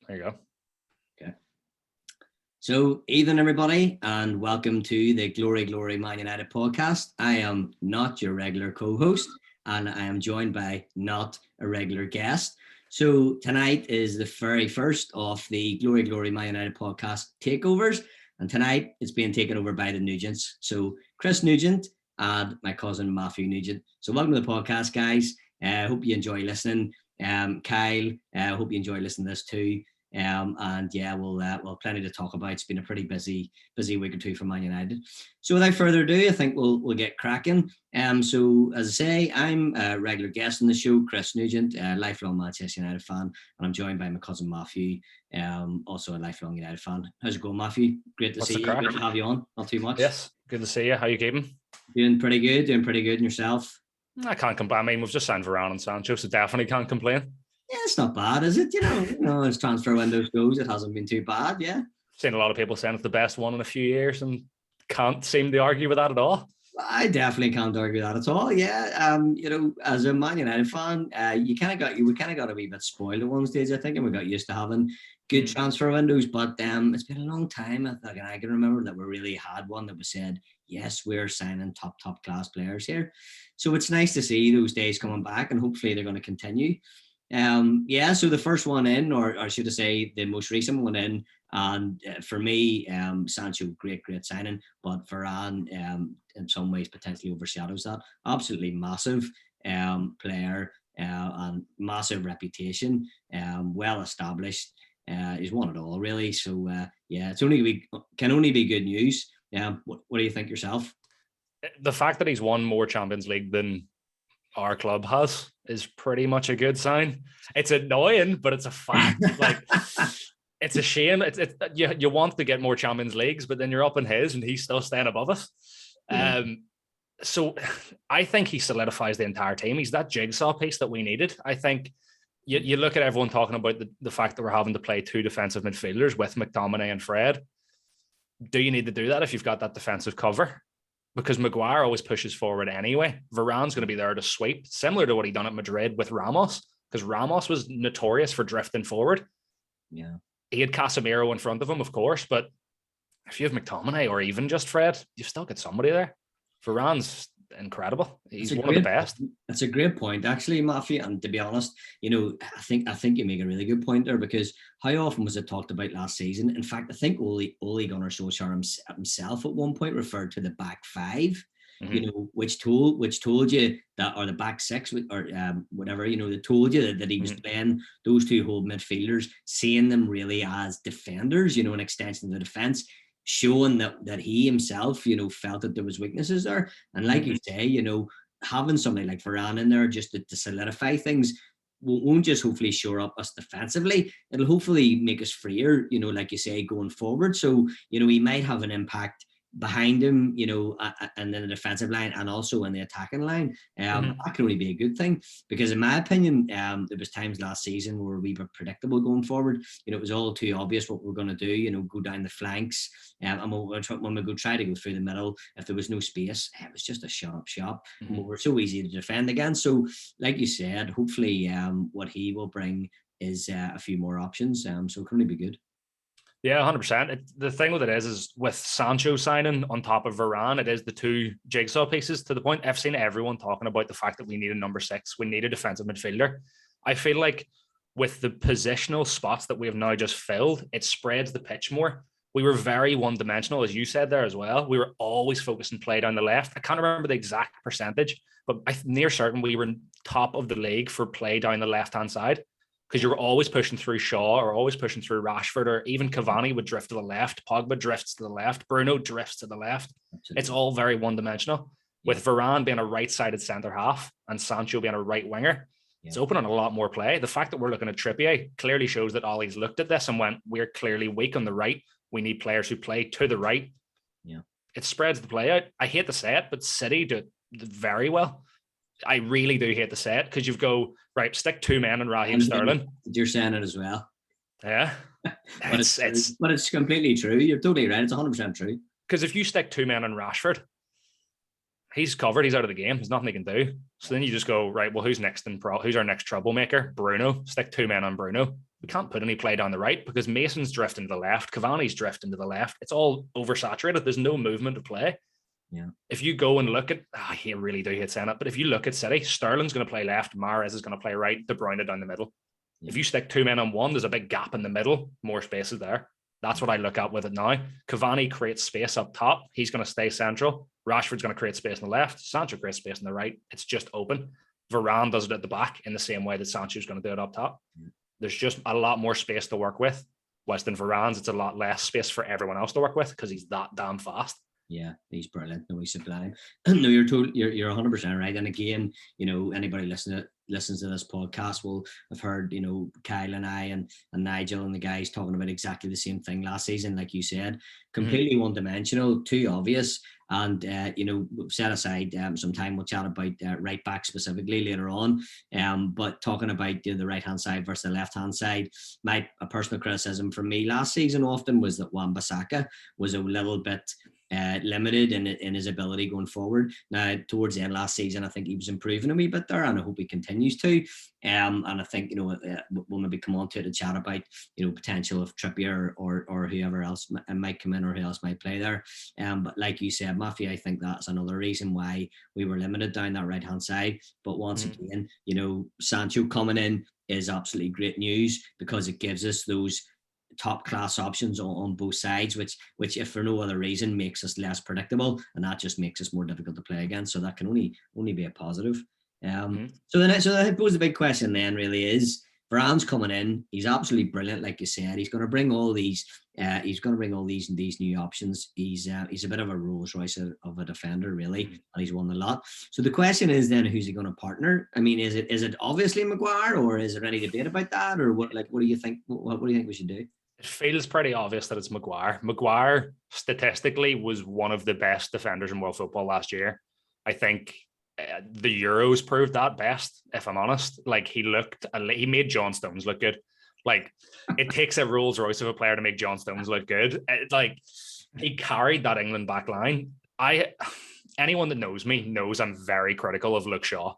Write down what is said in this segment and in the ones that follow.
There you go. Okay. So, evening, everybody, and welcome to the Glory, Glory Man United podcast. I am not your regular co-host, and I am joined by not a regular guest. So, tonight is the very first of the Glory, Glory Man United podcast takeovers, and tonight it's being taken over by the Nugents. So, Chris Nugent and my cousin Matthew Nugent. So, welcome to the podcast, guys. I hope you enjoy listening. Kyle, I hope you enjoy listening to this too. And yeah, we'll plenty to talk about. It's been a pretty busy week or two for Man United. So without further ado, I think we'll get cracking. So as I say, I'm a regular guest on the show, Chris Nugent, a lifelong Manchester United fan, and I'm joined by my cousin Matthew, also a lifelong United fan. How's it going, Matthew? Great to see you. Great to have you on. Not too much. Yes, good to see you. How you keeping? Doing pretty good. And yourself? I can't complain. I mean, we've just signed Varane and Sancho, so definitely can't complain. Yeah, it's not bad, is it? You know, as transfer windows goes, it hasn't been too bad. Yeah, seen a lot of people saying it's the best one in a few years, and can't seem to argue with that at all. I definitely can't argue that at all. Yeah, as a Man United fan, we kind of got a wee bit spoiled at one stage, I think, and we got used to having good transfer windows. But it's been a long time. I can remember that we really had one that was said, yes, we're signing top class players here. So it's nice to see those days coming back, and hopefully they're going to continue. So the first one in, or should I say the most recent one in, and for me, Sancho, great signing, but Varane in some ways potentially overshadows that. Absolutely massive player and massive reputation, well established. He's won it all really. So can only be good news. What do you think yourself? The fact that he's won more Champions League than our club has is pretty much a good sign. It's annoying, but it's a fact. Like, it's a shame. You want to get more Champions Leagues, but then you're up in his and he's still staying above us. Yeah. So I think he solidifies the entire team. He's that jigsaw piece that we needed. I think you look at everyone talking about the fact that we're having to play two defensive midfielders with McTominay and Fred. Do you need to do that if you've got that defensive cover? Because Maguire always pushes forward anyway. Varane's going to be there to sweep, similar to what he done at Madrid with Ramos, because Ramos was notorious for drifting forward. Yeah. He had Casemiro in front of him, of course, but if you have McTominay or even just Fred, you've still got somebody there. Varane's incredible. He's one of the best. That's a great point, actually, Matthew. And to be honest, I think you make a really good point there, because how often was it talked about last season? In fact, I think Ole Gunnar Solskjaer himself at one point referred to the back five, which told you that, or the back six, or whatever, that told you that he was playing those two hold midfielders, seeing them really as defenders, an extension of the defence, showing that he himself, felt that there was weaknesses there. And like you say, having somebody like Varane in there just to solidify things won't just hopefully shore up us defensively. It'll hopefully make us freer, like you say, going forward. So, he might have an impact behind him, and then the defensive line and also in the attacking line. That can only be a good thing, because in my opinion, there was times last season where we were predictable going forward. It was all too obvious what we're going to do, go down the flanks. And when we try to go through the middle, if there was no space, it was just a shut up shop. And we were so easy to defend against. So like you said, hopefully what he will bring is a few more options. So it can only be good. Yeah, 100%. The thing with it is with Sancho signing on top of Varane, it is the two jigsaw pieces, to the point I've seen everyone talking about the fact that we need a number 6. We need a defensive midfielder. I feel like with the positional spots that we have now just filled, it spreads the pitch more. We were very one-dimensional, as you said there as well. We were always focused on play down the left. I can't remember the exact percentage, but I'm near certain we were top of the league for play down the left-hand side, because you were always pushing through Shaw or always pushing through Rashford, or even Cavani would drift to the left. Pogba drifts to the left. Bruno drifts to the left. Absolutely. It's all very one-dimensional. Yeah. With Varane being a right-sided centre-half and Sancho being a right winger, it's opening a lot more play. The fact that we're looking at Trippier clearly shows that Ollie's looked at this and went, we're clearly weak on the right. We need players who play to the right. Yeah, it spreads the play out. I hate to say it, but City do very well. I really do hate to say it, because you've go, right, stick two men and Raheem Sterling. You're saying it as well. Yeah. But it's completely true. You're totally right. It's 100% true. Because if you stick two men on Rashford, he's covered. He's out of the game. There's nothing he can do. So then you just go, right, well, who's next who's our next troublemaker? Bruno. Stick two men on Bruno. we can't put any play down the right because Mason's drifting to the left, Cavani's drifting to the left. It's all oversaturated. There's no movement of play. Yeah. If you go and look at, I really do hate saying it, but if you look at City, Sterling's going to play left, Mahrez is going to play right, De Bruyne down the middle. Yeah. If you stick two men on one, there's a big gap in the middle, more space is there. That's what I look at with it now. Cavani creates space up top. He's going to stay central. Rashford's going to create space on the left. Sancho creates space on the right. It's just open. Varane does it at the back in the same way that Sancho's going to do it up top. There's just a lot more space to work with. Whilst in Varane's, it's a lot less space for everyone else to work with because he's that damn fast. Yeah, he's brilliant. No, he's sublime. No, you're 100% right. And again, anybody listens to this podcast will have heard, Kyle and I and Nigel and the guys talking about exactly the same thing last season, like you said, completely one-dimensional, too obvious. And, we've set aside some time. We'll chat about right back specifically later on. But talking about the right-hand side versus the left-hand side, a personal criticism from me last season often was that Wan-Bissaka was a little bit limited in his ability going forward. Now, towards the end last season, I think he was improving a wee bit there, and I hope he continues to. And I think, we'll maybe come on to it and chat about, potential of Trippier or whoever else might come in or who else might play there. But like you said, Matthew, I think that's another reason why we were limited down that right-hand side. But once again, Sancho coming in is absolutely great news because it gives us those top class options on both sides, which if for no other reason makes us less predictable, and that just makes us more difficult to play against. So that can only be a positive. So I suppose the big question then really is, Varane's coming in. He's absolutely brilliant, like you said. He's going to bring all these. These new options. He's a bit of a Rolls Royce of a defender, really, and he's won a lot. So the question is then, who's he going to partner? I mean, is it obviously Maguire, or is there any debate about that, or what? Like, what do you think? What do you think we should do? It feels pretty obvious that it's Maguire. Maguire statistically was one of the best defenders in world football last year. I think the Euros proved that best, if I'm honest. Like, he made John Stones look good. Like, it takes a Rolls Royce of a player to make John Stones look good. He carried that England back line. Anyone that knows me knows I'm very critical of Luke Shaw.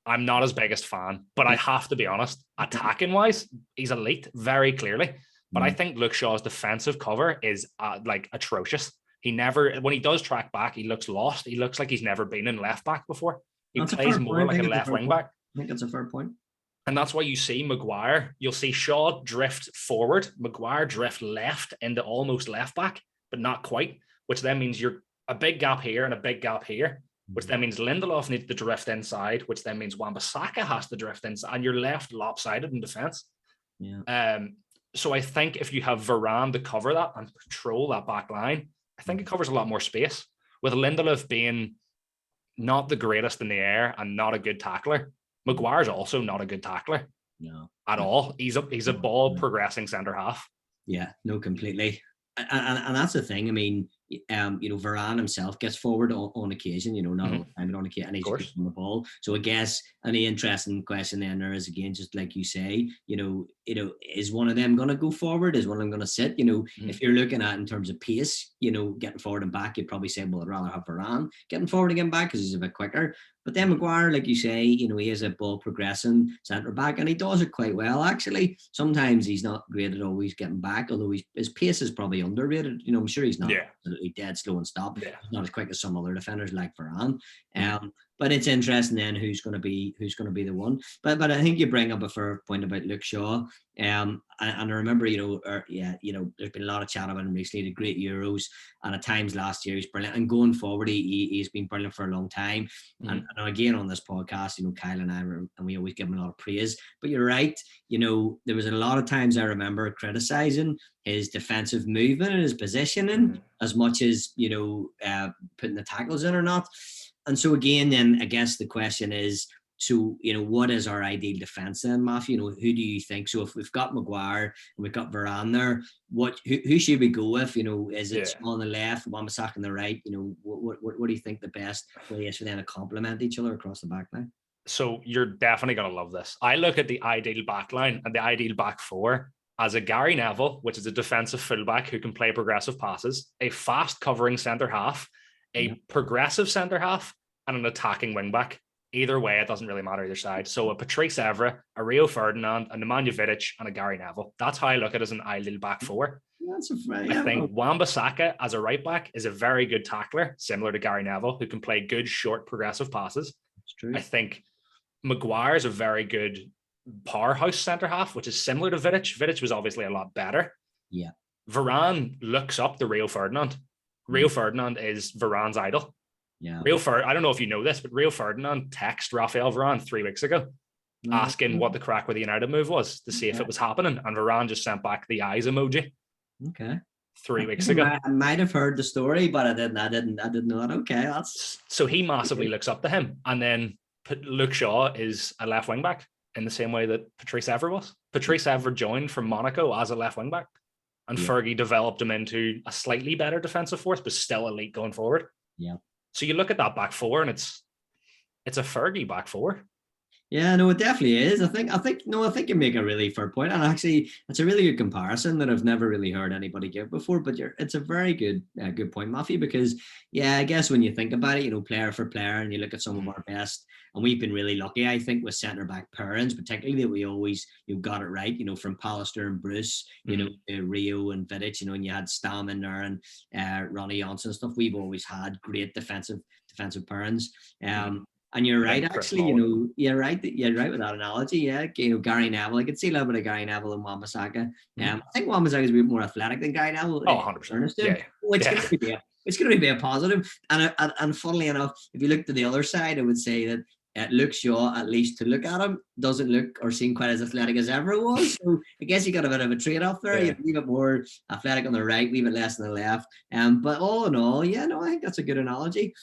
I'm not his biggest fan, but I have to be honest. Attacking wise, he's elite, very clearly. But I think Luke Shaw's defensive cover is atrocious. When he does track back, he looks lost. He looks like he's never been in left back before. He plays more like a left wing back. I think that's a fair point. And that's why you see Maguire. You'll see Shaw drift forward, Maguire drift left into almost left back, but not quite, which then means you're a big gap here and a big gap here, which then means Lindelof needs to drift inside, which then means Wan-Bissaka has to drift inside, and you're left lopsided in defence. Yeah. So I think if you have Varane to cover that and control that back line, I think it covers a lot more space. With Lindelof being not the greatest in the air and not a good tackler, Maguire's also not a good tackler. No. At all. He's a ball progressing centre half. Yeah, no, completely. And that's the thing. I mean, Varane himself gets forward on occasion, not all the time, but on occasion, and he's good on the ball. So I guess an interesting question then there is, again, just like you say, is one of them going to go forward? Is one of them going to sit? If you're looking at in terms of pace, getting forward and back, you'd probably say, well, I'd rather have Varane getting forward and getting back because he's a bit quicker. But then Maguire, like you say, he is a ball progressing centre back, and he does it quite well, actually. Sometimes he's not great at always getting back, although his pace is probably underrated. I'm sure he's not absolutely dead slow and stop. Yeah. He's not as quick as some other defenders like Varane. But it's interesting then who's going to be the one. But I think you bring up a fair point about Luke Shaw. And I remember, there's been a lot of chat about him recently, the great Euros, and at times last year he's brilliant. And going forward, he's been brilliant for a long time. And again on this podcast, Kyle and I, and we always give him a lot of praise. But you're right, there was a lot of times I remember criticising his defensive movement and his positioning as much as putting the tackles in or not. And so again, then I guess the question is, so, what is our ideal defence then, Matthew? Who do you think? So if we've got Maguire and we've got Varane there, who should we go with? Is it Shaw on the left, Wan-Bissaka on the right? What do you think the best way is for them to complement each other across the back line? So you're definitely going to love this. I look at the ideal back line and the ideal back four as a Gary Neville, which is a defensive fullback who can play progressive passes, a fast covering centre half, a progressive centre half, and an attacking wing back. Either way, it doesn't really matter either side. So a Patrice Evra, a Rio Ferdinand, a Nemanja Vidic, and a Gary Neville. That's how I look at it as an ideal back four. I think Wan-Bissaka as a right back is a very good tackler, similar to Gary Neville, who can play good, short, progressive passes. That's true. I think Maguire is a very good powerhouse centre half, which is similar to Vidic. Vidic was obviously a lot better. Yeah. Varane looks up to Rio Ferdinand. Rio Ferdinand is Varane's idol. Yeah. I don't know if you know this, but Rio Ferdinand texted Rafael Varane 3 weeks ago asking what the crack with the United move was to see if it was happening. And Varane just sent back the eyes emoji. Okay. 3 weeks ago. I might have heard the story, but I didn't know it. Okay. That's so he massively looks up to him. And then Luke Shaw is a left wing back in the same way that Patrice Evra was. Patrice Evra joined from Monaco as a left wing back. And Fergie developed him into a slightly better defensive force, but still elite going forward. Yeah. So you look at that back four, and it's a Fergie back four. Yeah, no, it definitely is. I think you make a really fair point, and actually, it's a really good comparison that I've never really heard anybody give before. But it's a very good point, Matthew, because I guess when you think about it, player for player, and you look at some of our best, and we've been really lucky, I think, with centre back pairings, particularly that we always got it right. From Pallister and Bruce, Rio and Vidic, and you had Stam in there and Ronnie Johnson and stuff. We've always had great defensive pairings. And you're right, actually, you're right with that analogy. Yeah, Gary Neville, I could see a little bit of Gary Neville and Wan-Bissaka. I think Wan-Bissaka is a bit more athletic than Gary Neville. 100%. Yeah. It's going to be a positive. And funnily enough, if you look to the other side, I would say that Luke Shaw, at least to look at him, doesn't look or seem quite as athletic as ever was. So I guess you got a bit of a trade-off there. You're a wee bit more athletic on the right, a wee bit less on the left. But all in all, I think that's a good analogy.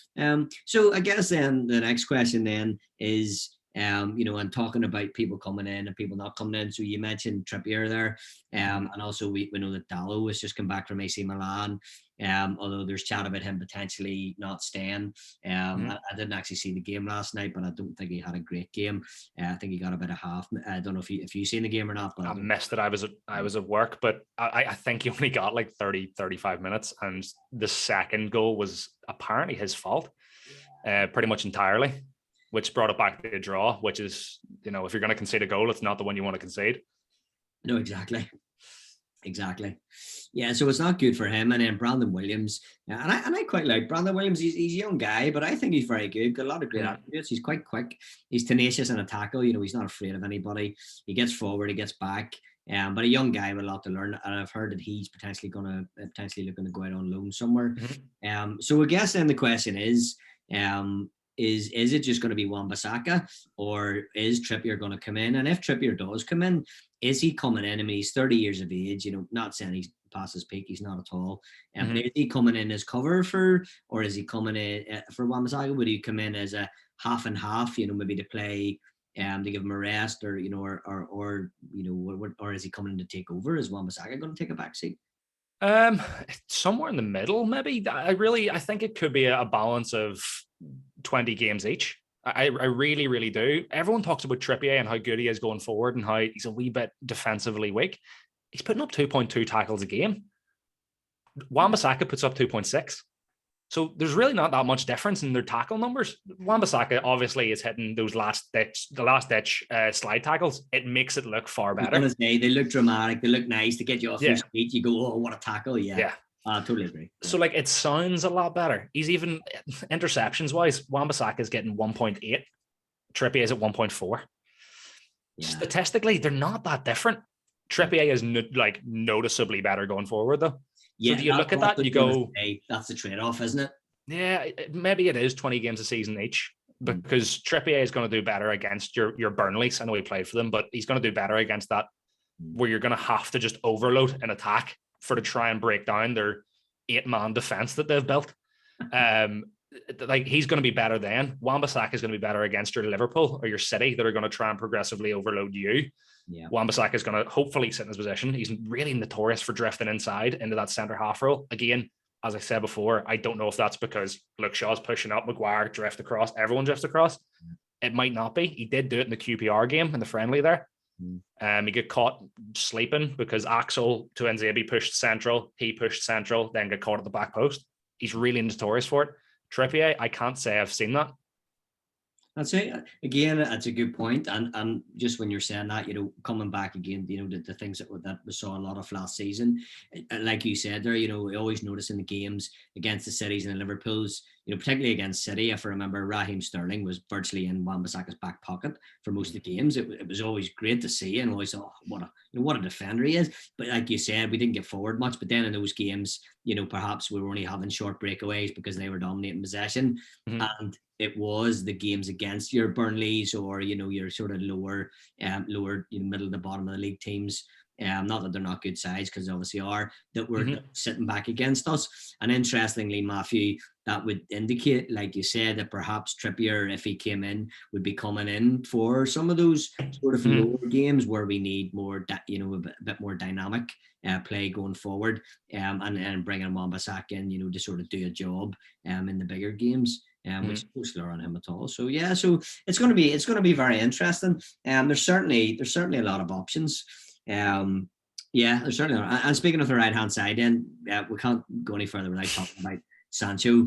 So I guess then the next question then is, and talking about people coming in and people not coming in. So you mentioned Trippier there, and also we know that Dalot has just come back from AC Milan. Although there's chat about him potentially not staying. I didn't actually see the game last night, but I don't think he had a great game. I think he got a bit of half. I don't know if you seen the game or not. But I missed it. I was at work, but I think he only got like 35 minutes, and the second goal was apparently his fault, pretty much entirely, which brought it back to a draw, which is, if you're going to concede a goal, it's not the one you want to concede. No, exactly. Yeah, so it's not good for him. And then Brandon Williams, and I quite like Brandon Williams. He's a young guy, but I think he's very good. Got a lot of great attributes. He's quite quick. He's tenacious in a tackle. He's not afraid of anybody. He gets forward, he gets back. But a young guy with a lot to learn. And I've heard that he's potentially looking to go out on loan somewhere. So I guess then the question is it just going to be Wan-Bissaka, or is Trippier going to come in? And if Trippier does come in, is he coming in? I mean, he's 30 years of age, not saying he's past his peak, he's not at all. Is he coming in as cover or is he coming in for Wan-Bissaka? Would he come in as a half and half, maybe to play, to give him a rest, or is he coming in to take over? Is Wan-Bissaka going to take a backseat? Somewhere in the middle, maybe. I think it could be a balance of 20 games each. I really, really do. Everyone talks about Trippier and how good he is going forward and how he's a wee bit defensively weak. He's putting up 2.2 tackles a game. Wan-Bissaka puts up 2.6. So there's really not that much difference in their tackle numbers. Wan-Bissaka obviously is hitting those last ditch slide tackles. It makes it look far better. I was gonna say, they look dramatic. They look nice to get you off your feet. You go, oh, what a tackle! Yeah. I totally agree. So it sounds a lot better. He's even interceptions wise, Wan-Bissaka is getting 1.8. Trippier is at 1.4. Yeah. Statistically, they're not that different. Trippier is noticeably better going forward though. Yeah, so do you look at that and you go, that's the trade-off, isn't it? Yeah, maybe it is 20 games a season each, because Trippier is going to do better against your Burnleys. I know he played for them, but he's going to do better against that, where you're going to have to just overload an attack to try and break down their 8-man defense that they've built. He's going to be better then. Wan-Bissaka is going to be better against your Liverpool or your City that are going to try and progressively overload you. Yeah. Wan-Bissaka is going to hopefully sit in his position. He's really notorious for drifting inside into that centre half role. Again, as I said before, I don't know if that's because Luke Shaw's pushing up, Maguire drift across, everyone drifts across. It might not be. He did do it in the QPR game in the friendly there. He got caught sleeping because Axel to Nzebi pushed central. He pushed central, then got caught at the back post. He's really notorious for it. Trippier, I can't say I've seen that. That's it. Again, that's a good point. And just when you're saying that, coming back again, the things that we saw a lot of last season, like you said there, we always notice in the games against the Cities and the Liverpools, particularly against City, if I remember, Raheem Sterling was virtually in Wan-Bissaka's back pocket for most of the games. It was always great to see, and always thought, what a defender he is. But like you said, we didn't get forward much. But then in those games, perhaps we were only having short breakaways because they were dominating possession. Mm-hmm. And it was the games against your Burnleys or your sort of lower middle to bottom of the league teams. Not that they're not good sides, because they obviously are, that were sitting back against us. And interestingly, Matthew, that would indicate, like you said, that perhaps Trippier, if he came in, would be coming in for some of those sort of lower games where we need more, a bit more dynamic play going forward, and bringing Wan-Bissaka in, to sort of do a job in the bigger games. Which is no slur on him at all. So yeah, so it's going to be very interesting. There's certainly a lot of options. There's certainly. And speaking of the right hand side, then we can't go any further without talking about Sancho.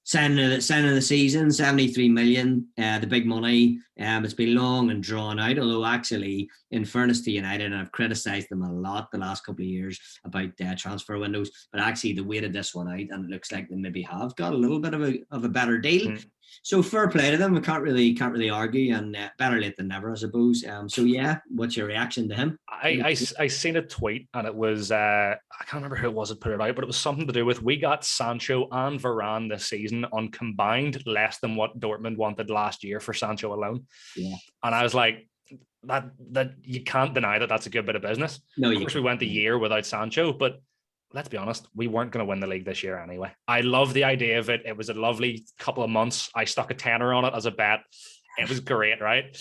Signing of the season, 73 million, the big money. It's been long and drawn out, although actually, in fairness to United, and I've criticised them a lot the last couple of years about transfer windows, but actually they waited this one out, and it looks like they maybe have got a little bit of a better deal. So fair play to them. We can't really argue, and better late than never, I suppose. So yeah, what's your reaction to him? I seen a tweet, and it was I can't remember who it was that put it out, but it was something to do with, we got Sancho and Varane this season on combined less than what Dortmund wanted last year for Sancho alone. Yeah, and I was like, that you can't deny that that's a good bit of business. No, of course we went a year without Sancho, but let's be honest, we weren't going to win the league this year anyway. I love the idea of it. It was a lovely couple of months. I stuck a tenner on it as a bet. It was great, right?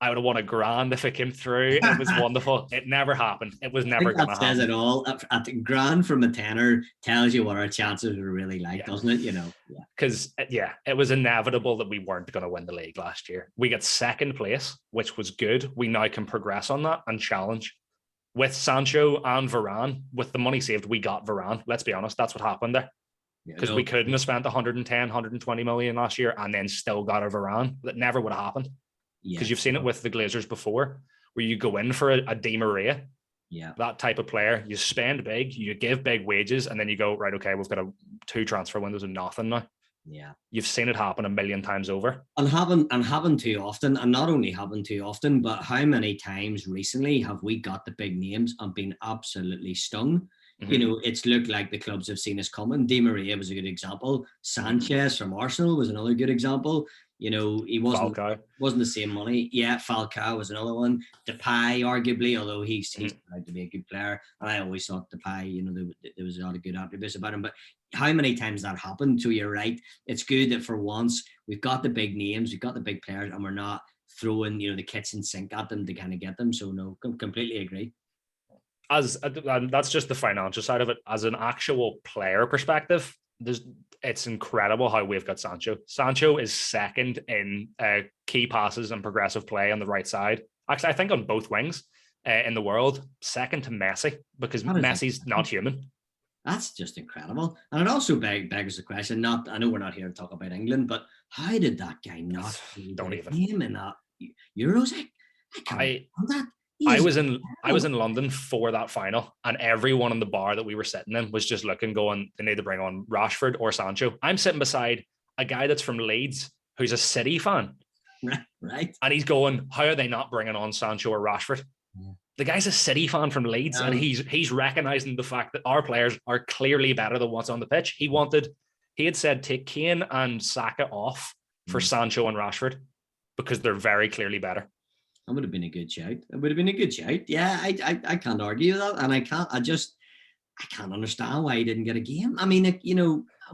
I would have won $1,000 if it came through. It was wonderful. It never happened. It was never going to happen. That says it all. At the grand from a tenner tells you what our chances were really like, doesn't it? Because it was inevitable that we weren't going to win the league last year. We got second place, which was good. We now can progress on that and challenge. With Sancho and Varane, with the money saved, we got Varane. Let's be honest, that's what happened there. Because we couldn't have spent 110, 120 million last year and then still got a Varane. That never would have happened. Because you've seen it with the Glazers before, where you go in for a Di Maria, that type of player, you spend big, you give big wages, and then you go, right, okay, we've got 2 transfer windows and nothing now. Yeah, you've seen it happen a million times over, and happen too often, and not only happen too often, but how many times recently have we got the big names and been absolutely stung? It's looked like the clubs have seen us coming. Di Maria was a good example. Sanchez from Arsenal was another good example. He wasn't the same money. Yeah, Falcao was another one. Depay, arguably, although he's tried to be a good player, and I always thought Depay, there was a lot of good attributes about him. But how many times that happened? So you're right. It's good that for once we've got the big names, we've got the big players, and we're not throwing the kitchen sink at them to kind of get them. So no, completely agree. And that's just the financial side of it. As an actual player perspective, it's incredible how we've got Sancho. Sancho is second in key passes and progressive play on the right side. Actually, I think on both wings in the world, second to Messi, because Messi's not human. That's just incredible. And it also begs the question, I know we're not here to talk about England, but how did that guy not don't even him in that Euros? I was in London for that final, and everyone in the bar that we were sitting in was just looking, going, they need to bring on Rashford or Sancho. I'm sitting beside a guy that's from Leeds who's a City fan. Right. And he's going, how are they not bringing on Sancho or Rashford? Yeah. The guy's a City fan from Leeds, and he's recognizing the fact that our players are clearly better than what's on the pitch. He had said take Kane and Saka off for Sancho and Rashford because they're very clearly better. That would have been a good shout. Yeah, I can't argue with that, and I can't understand why he didn't get a game. I mean,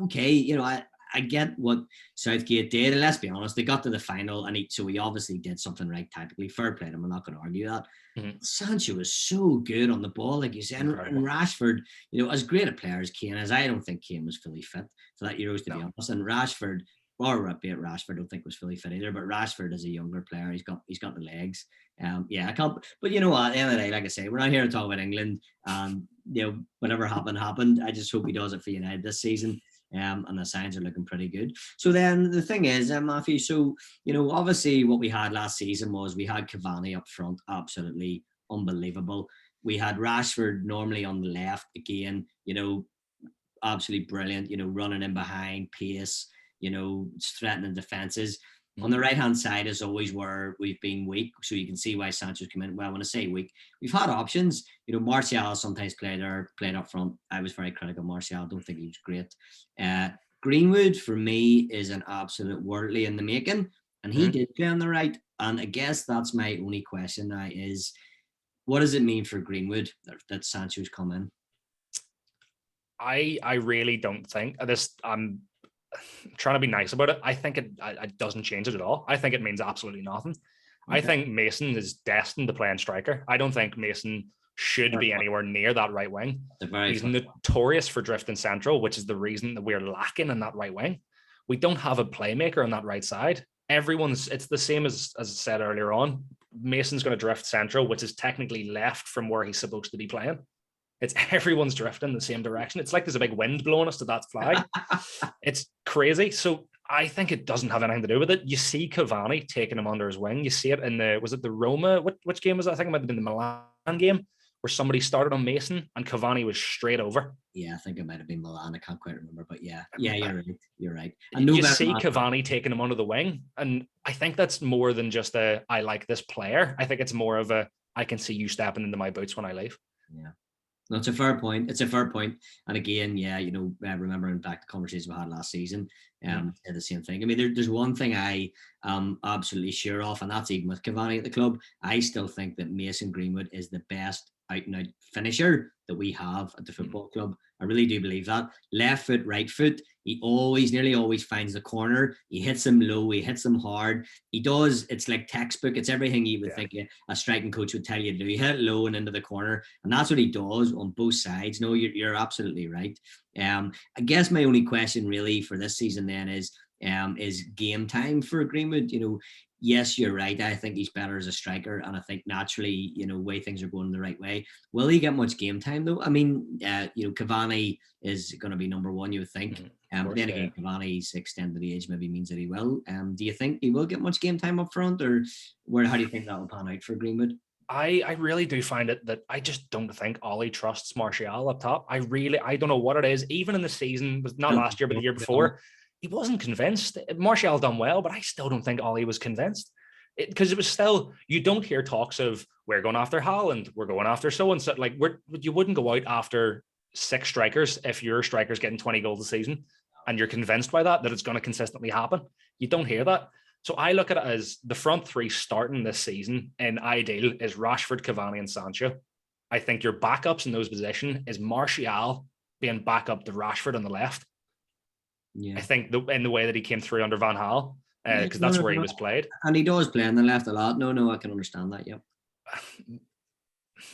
okay, I get what Southgate did, and let's be honest, they got to the final, and he obviously did something right tactically. Fair play to him, I'm not going to argue that. Sancho was so good on the ball, like you said, and Rashford, as great a player as Kane is, I don't think Kane was fully fit for that Euros, to be honest, and Rashford. Or be it Rashford, I don't think was fully fit either. But Rashford is a younger player. He's got the legs. I can't. But you know what? At the end of the day, like I say, we're not here to talk about England. Whatever happened. I just hope he does it for United this season. and the signs are looking pretty good. So then the thing is, Matthew, so, obviously what we had last season was we had Cavani up front, absolutely unbelievable. We had Rashford normally on the left again, absolutely brilliant, running in behind, pace, threatening defenses. On the right-hand side is always where we've been weak, so you can see why Sancho's come in. Well, when I say weak, we've had options. Martial sometimes played up front. I was very critical of Martial. I don't think he was great. Greenwood, for me, is an absolute worldly in the making, and he did play on the right. And I guess that's my only question now is, what does it mean for Greenwood that Sancho's come in? I really don't think this. I'm trying to be nice about it. I think it doesn't change it at all. I think it means absolutely nothing. Okay. I think Mason is destined to play in striker. I don't think Mason should be anywhere near that right wing. He's notorious for drifting central, which is the reason that we're lacking in that right wing. We don't have a playmaker on that right side. It's the same as I said earlier on. Mason's going to drift central, which is technically left from where he's supposed to be playing. It's everyone's drifting the same direction. It's like there's a big wind blowing us to that flag. It's crazy. So I think it doesn't have anything to do with it. You see Cavani taking him under his wing. You see it in was it the Roma? Which game was that? I think it might have been the Milan game where somebody started on Mason and Cavani was straight over. Yeah, I think it might have been Milan. I can't quite remember, but yeah, you're right. And you see Cavani taking him under the wing. And I think that's more than just I like this player. I think it's more of I can see you stepping into my boots when I leave. Yeah. No, it's a fair point. And again, remembering back the conversation we had last season, said the same thing. I mean, there's one thing I am absolutely sure of, and that's even with Cavani at the club. I still think that Mason Greenwood is the best out-and-out finisher that we have at the football club. I really do believe that. Left foot, right foot. He nearly always finds the corner. He hits them low. He hits them hard. He does. It's like textbook. It's everything you would think a striking coach would tell you to do. He hit it low and into the corner. And that's what he does on both sides. No, you're absolutely right. I guess my only question really for this season then is game time for Greenwood. Yes, you're right. I think he's better as a striker, and I think naturally, way things are going the right way. Will he get much game time though? I mean, Cavani is going to be number one, you would think. But then again, Cavani's extended age maybe means that he will. Do you think he will get much game time up front, or how do you think that will pan out for Greenwood? I really do find it that I just don't think Ollie trusts Martial up top. I don't know what it is. Even in the season, not last year, but the year before. He wasn't convinced. Martial done well, but I still don't think Ollie was convinced. Because it was still, you don't hear talks of, we're going after Haaland, we're going after so-and-so. Like, you wouldn't go out after 6 strikers if your striker's getting 20 goals a season and you're convinced by that it's going to consistently happen. You don't hear that. So I look at it as the front 3 starting this season in ideal is Rashford, Cavani, and Sancho. I think your backups in those positions is Martial being back up to Rashford on the left. Yeah. I think in the way that he came through under Van Gaal, because that's where he was played. And he does play on the left a lot. No, I can understand that, yeah.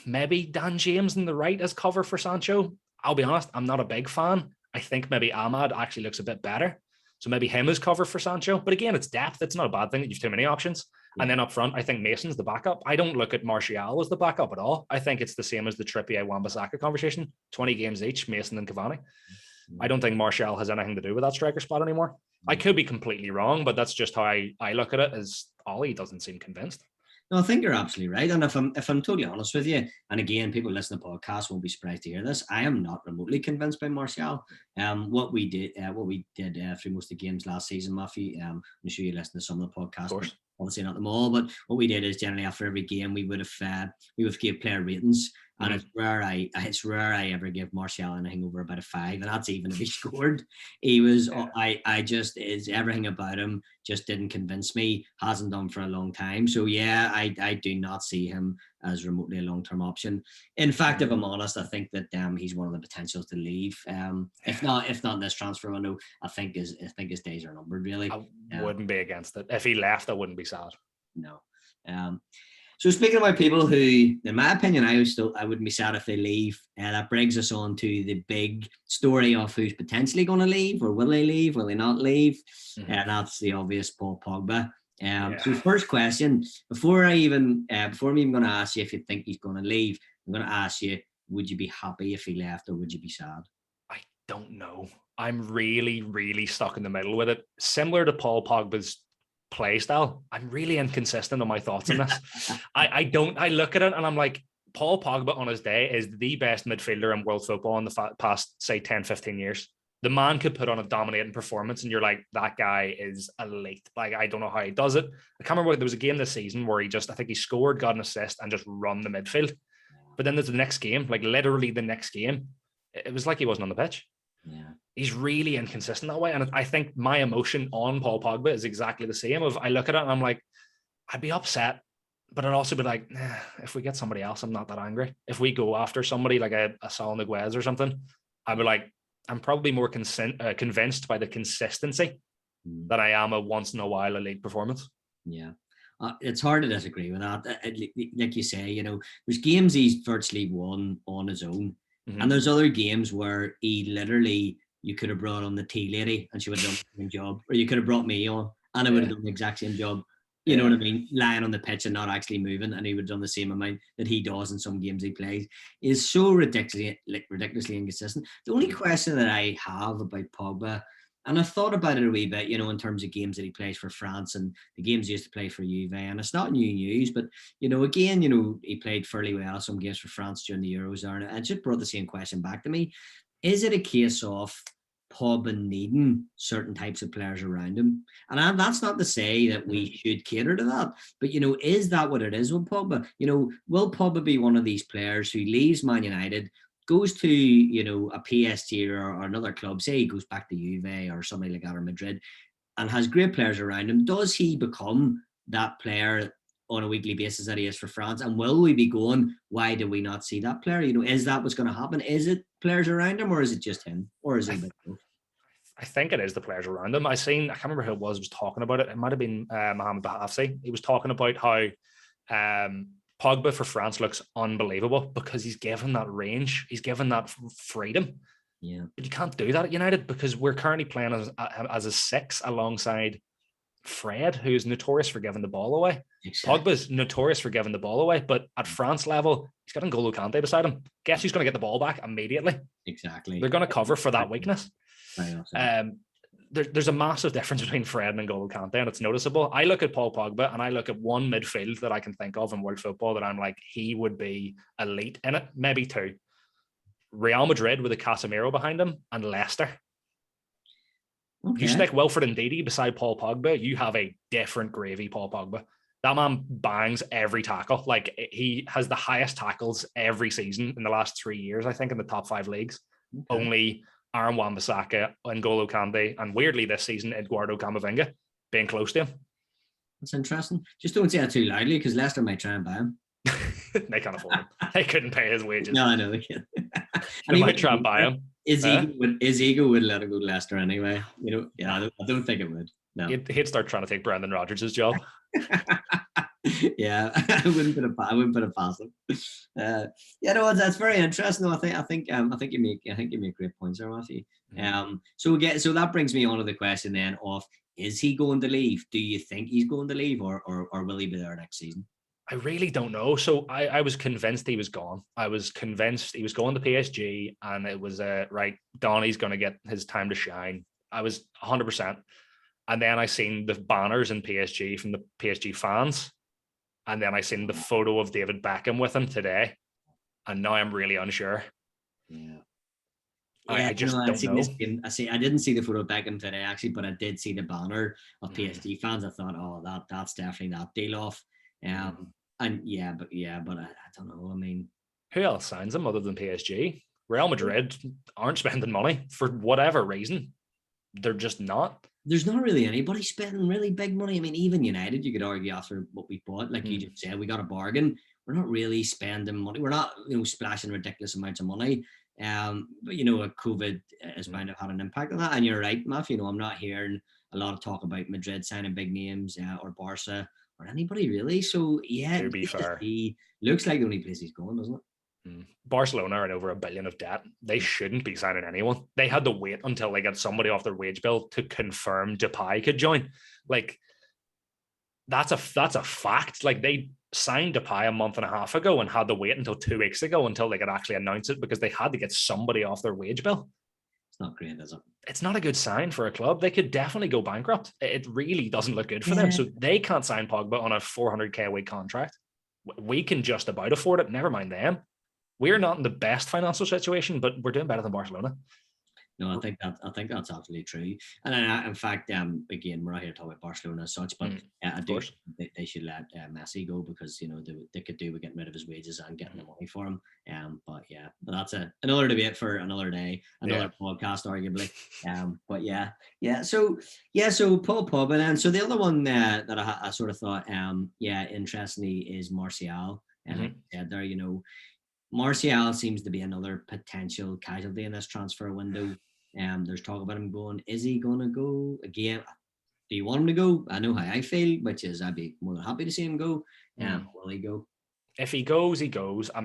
Maybe Dan James on the right as cover for Sancho. I'll be honest, I'm not a big fan. I think maybe Ahmad actually looks a bit better. So maybe him as cover for Sancho. But again, it's depth. It's not a bad thing that you've too many options. Yeah. And then up front, I think Mason's the backup. I don't look at Martial as the backup at all. I think it's the same as the Trippier-Wan-Bissaka conversation. 20 games each, Mason and Cavani. I don't think Martial has anything to do with that striker spot anymore. I could be completely wrong, but that's just how I look at it, as Ollie doesn't seem convinced. No, I think you're absolutely right. And if I'm totally honest with you, and again, people listening to the podcast won't be surprised to hear this, I am not remotely convinced by Martial. What we did through most of the games last season, Matthew, I'm sure you listened to some of the podcasts. Of course. Obviously not them all, but what we did is generally after every game we would give player ratings, and it's rare I ever give Martial anything over about a 5, and that's even if he scored. He was everything about him just didn't convince me, hasn't done for a long time. So yeah, I do not see him as remotely a long-term option. In fact, if I'm honest, I think that he's one of the potentials to leave. If not in this transfer window, I think his days are numbered, really. I wouldn't be against it. If he left, I wouldn't be sad. No. So speaking about people who, in my opinion, I wouldn't be sad if they leave. That brings us on to the big story of who's potentially going to leave, or will they leave, will they not leave? And that's the obvious Paul Pogba. So first question, before I'm even going to ask you if you think he's going to leave, I'm going to ask you, would you be happy if he left, or would you be sad? I don't know. I'm really, really stuck in the middle with it. Similar to Paul Pogba's play style, I'm really inconsistent on my thoughts on this. I look at it and I'm like, Paul Pogba on his day is the best midfielder in world football in the past, say, 10, 15 years. The man could put on a dominating performance and you're like, that guy is elite. Like, I don't know how he does it. I can't remember, there was a game this season where I think he scored, got an assist and just run the midfield. But then there's the next game, like literally the next game, it was like he wasn't on the pitch. Yeah. He's really inconsistent that way. And I think my emotion on Paul Pogba is exactly the same. I look at it and I'm like, I'd be upset, but I'd also be like, if we get somebody else, I'm not that angry. If we go after somebody like a Sal Niguez or something, I'd be like, I'm probably more convinced by the consistency than I am a once in a while elite performance. Yeah. It's hard to disagree with that. Like you say, there's games he's virtually won on his own. Mm-hmm. And there's other games where he literally, you could have brought on the tea lady and she would have done the same job. Or you could have brought me on and I would have done the exact same job. You know what I mean? Lying on the pitch and not actually moving, and he would have done the same amount that he does in some games he plays. Is so ridiculously inconsistent. The only question that I have about Pogba, and I've thought about it a wee bit, in terms of games that he plays for France and the games he used to play for Juve, and it's not new news, but again, he played fairly well some games for France during the Euros there, and it just brought the same question back to me. Is it a case of Pogba needing certain types of players around him? And that's not to say that we should cater to that, but is that what it is with Pogba? Will Pogba be one of these players who leaves Man United, goes to a PSG or another club, say he goes back to Juve or something like that, or Madrid, and has great players around him? Does he become that player on a weekly basis that he is for France? And will we be going, why do we not see that player? Is that what's going to happen? Is it players around him, or is it just him, or is it both? I think it is the players around him. I can't remember who it was talking about it. It might have been Mohamed Bahafsi. He was talking about how Pogba for France looks unbelievable because he's given that range. He's given that freedom. Yeah. But you can't do that at United because we're currently playing as a six alongside Fred, who's notorious for giving the ball away. Exactly. Pogba's notorious for giving the ball away, but at France level, he's got N'Golo Kante beside him. Guess who's going to get the ball back immediately? Exactly. They're going to cover for that weakness. There's a massive difference between Fred and N'Golo Kante, and it's noticeable. I look at Paul Pogba and I look at one midfield that I can think of in world football that I'm like, he would be elite in it, maybe two. Real Madrid with a Casemiro behind him, and Leicester. Okay. You stick Wilfred Ndidi beside Paul Pogba, you have a different gravy Paul Pogba. That man bangs every tackle. Like, he has the highest tackles every season in the last 3 years, I think, in the top 5 leagues. Okay. Only Aaron Wan-Bissaka, N'Golo Kante, and weirdly this season, Eduardo Camavinga being close to him. That's interesting. Just don't say that too loudly because Leicester might try and buy him. They can't afford him. They couldn't pay his wages. No, I know they can't. They might try and buy him. His ego would let him go to Leicester anyway. I don't think it would. No, he'd start trying to take Brendan Rodgers' job. Yeah, I wouldn't put it past him. That's very interesting. I think you make great points there, Matthew. So that brings me on to the question then of, is he going to leave? Do you think he's going to leave, or will he be there next season? I really don't know. So I was convinced he was gone. I was convinced he was going to PSG, and it was right, Donny's going to get his time to shine. I was 100%. And then I seen the banners in PSG from the PSG fans. And then I seen the photo of David Beckham with him today. And now I'm really unsure. Yeah. I just don't know. I didn't see the photo of Beckham today, actually, but I did see the banner of PSG fans. I thought, that's definitely that deal off. But I don't know. I mean, who else signs him other than PSG? Real Madrid aren't spending money for whatever reason. They're just not. There's not really anybody spending really big money. I mean, even United, you could argue after what we bought, like you just said, we got a bargain. We're not really spending money. We're not, splashing ridiculous amounts of money. But COVID is bound to have had an impact on that. And you're right, Matthew. I'm not hearing a lot of talk about Madrid signing big names or Barca or anybody really. So yeah, to be fair, he looks like the only place he's going, doesn't it? Barcelona are in over $1 billion of debt. They shouldn't be signing anyone. They had to wait until they got somebody off their wage bill to confirm Depay could join. Like, that's a fact. Like, they signed Depay a month and a half ago and had to wait until 2 weeks ago until they could actually announce it because they had to get somebody off their wage bill. It's not great, is it? It's not a good sign for a club. They could definitely go bankrupt. It really doesn't look good for Yeah. them. So they can't sign Pogba on a 400k a week contract. We can just about afford it. Never mind them. We're not in the best financial situation, but we're doing better than Barcelona. No, I think that's absolutely true. And in fact, again, we're not here to talk about Barcelona as such, but I do think they should let Messi go, because they could do with getting rid of his wages and getting the money for him. But that's another debate for another day, another podcast, arguably. But so Paul Pogba then. So the other one that I sort of thought, interestingly, is Martial, and like I said there, Martial seems to be another potential casualty in this transfer window. There's talk about him going. Is he going to go again? Do you want him to go? I know how I feel, which is I'd be more than happy to see him go. Will he go? If he goes, he goes. I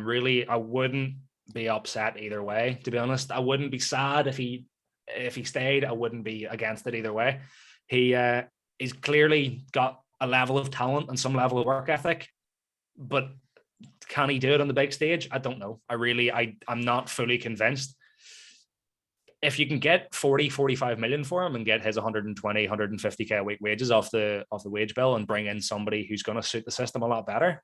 wouldn't be upset either way, to be honest. I wouldn't be sad if he stayed. I wouldn't be against it either way. He's clearly got a level of talent and some level of work ethic, but can he do it on the big stage? I don't know. I'm not fully convinced. If you can get 40, 45 million for him and get his 120, 150k a week wages off the wage bill and bring in somebody who's going to suit the system a lot better,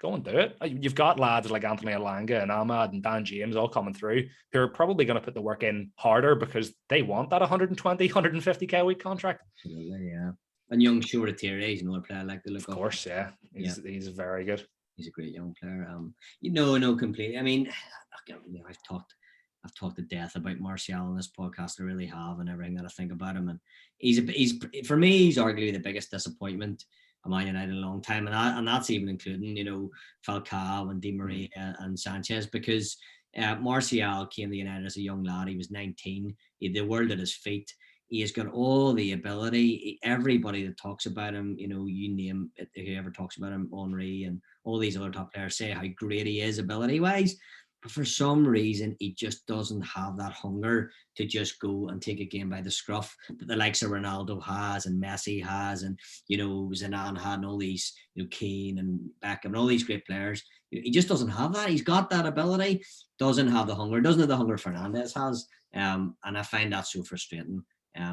go and do it. You've got lads like Anthony Elanga and Ahmad and Dan James all coming through who are probably going to put the work in harder because they want that 120, 150k a week contract. Absolutely, yeah. And young Shura Thierry is another player I like to look up. Of course, yeah. He's very good. He's a great young player. No, completely. I mean, I've talked to death about Martial on this podcast. I really have, and everything that I think about him. And he's for me, he's arguably the biggest disappointment of Man United in a long time, and that's even including Falcao and Di Maria and Sanchez, because Martial came to United as a young lad. He was 19. He had the world at his feet. He has got all the ability. Everybody that talks about him, you name it, whoever talks about him, Henry and all these other top players say how great he is ability-wise. But for some reason, he just doesn't have that hunger to just go and take a game by the scruff that the likes of Ronaldo has and Messi has, and Zidane had, and all these, Kane and Beckham and all these great players. He just doesn't have that. He's got that ability, doesn't have the hunger, doesn't have the hunger Fernandes has, and I find that so frustrating.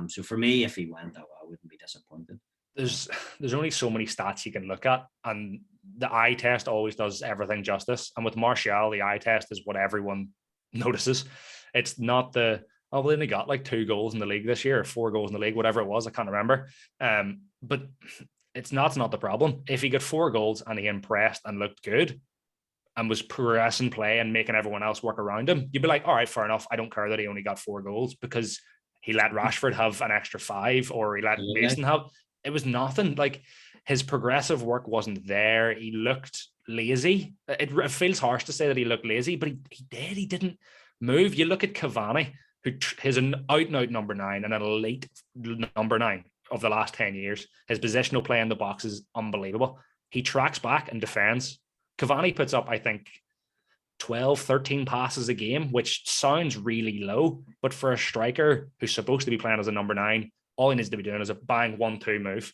So for me, if he went, I wouldn't be disappointed. There's only so many stats you can look at, and the eye test always does everything justice. And with Martial, the eye test is what everyone notices. It's not they only got like 2 goals in the league this year, or 4 goals in the league, whatever it was, I can't remember. But it's not the problem. If he got 4 goals and he impressed and looked good and was progressing play and making everyone else work around him, you'd be like, all right, fair enough. I don't care that he only got 4 goals because he let Rashford have an extra 5, or he let Mason have. It was nothing. Like, his progressive work wasn't there. He looked lazy. It feels harsh to say that he looked lazy, but he did. He didn't move. You look at Cavani, who is an out-and-out number 9, and an elite number 9 of the last 10 years. His positional play in the box is unbelievable. He tracks back and defends. Cavani puts up, I think, 12, 13 passes a game, which sounds really low, but for a striker who's supposed to be playing as a number 9, all he needs to be doing is a bang 1-2 move.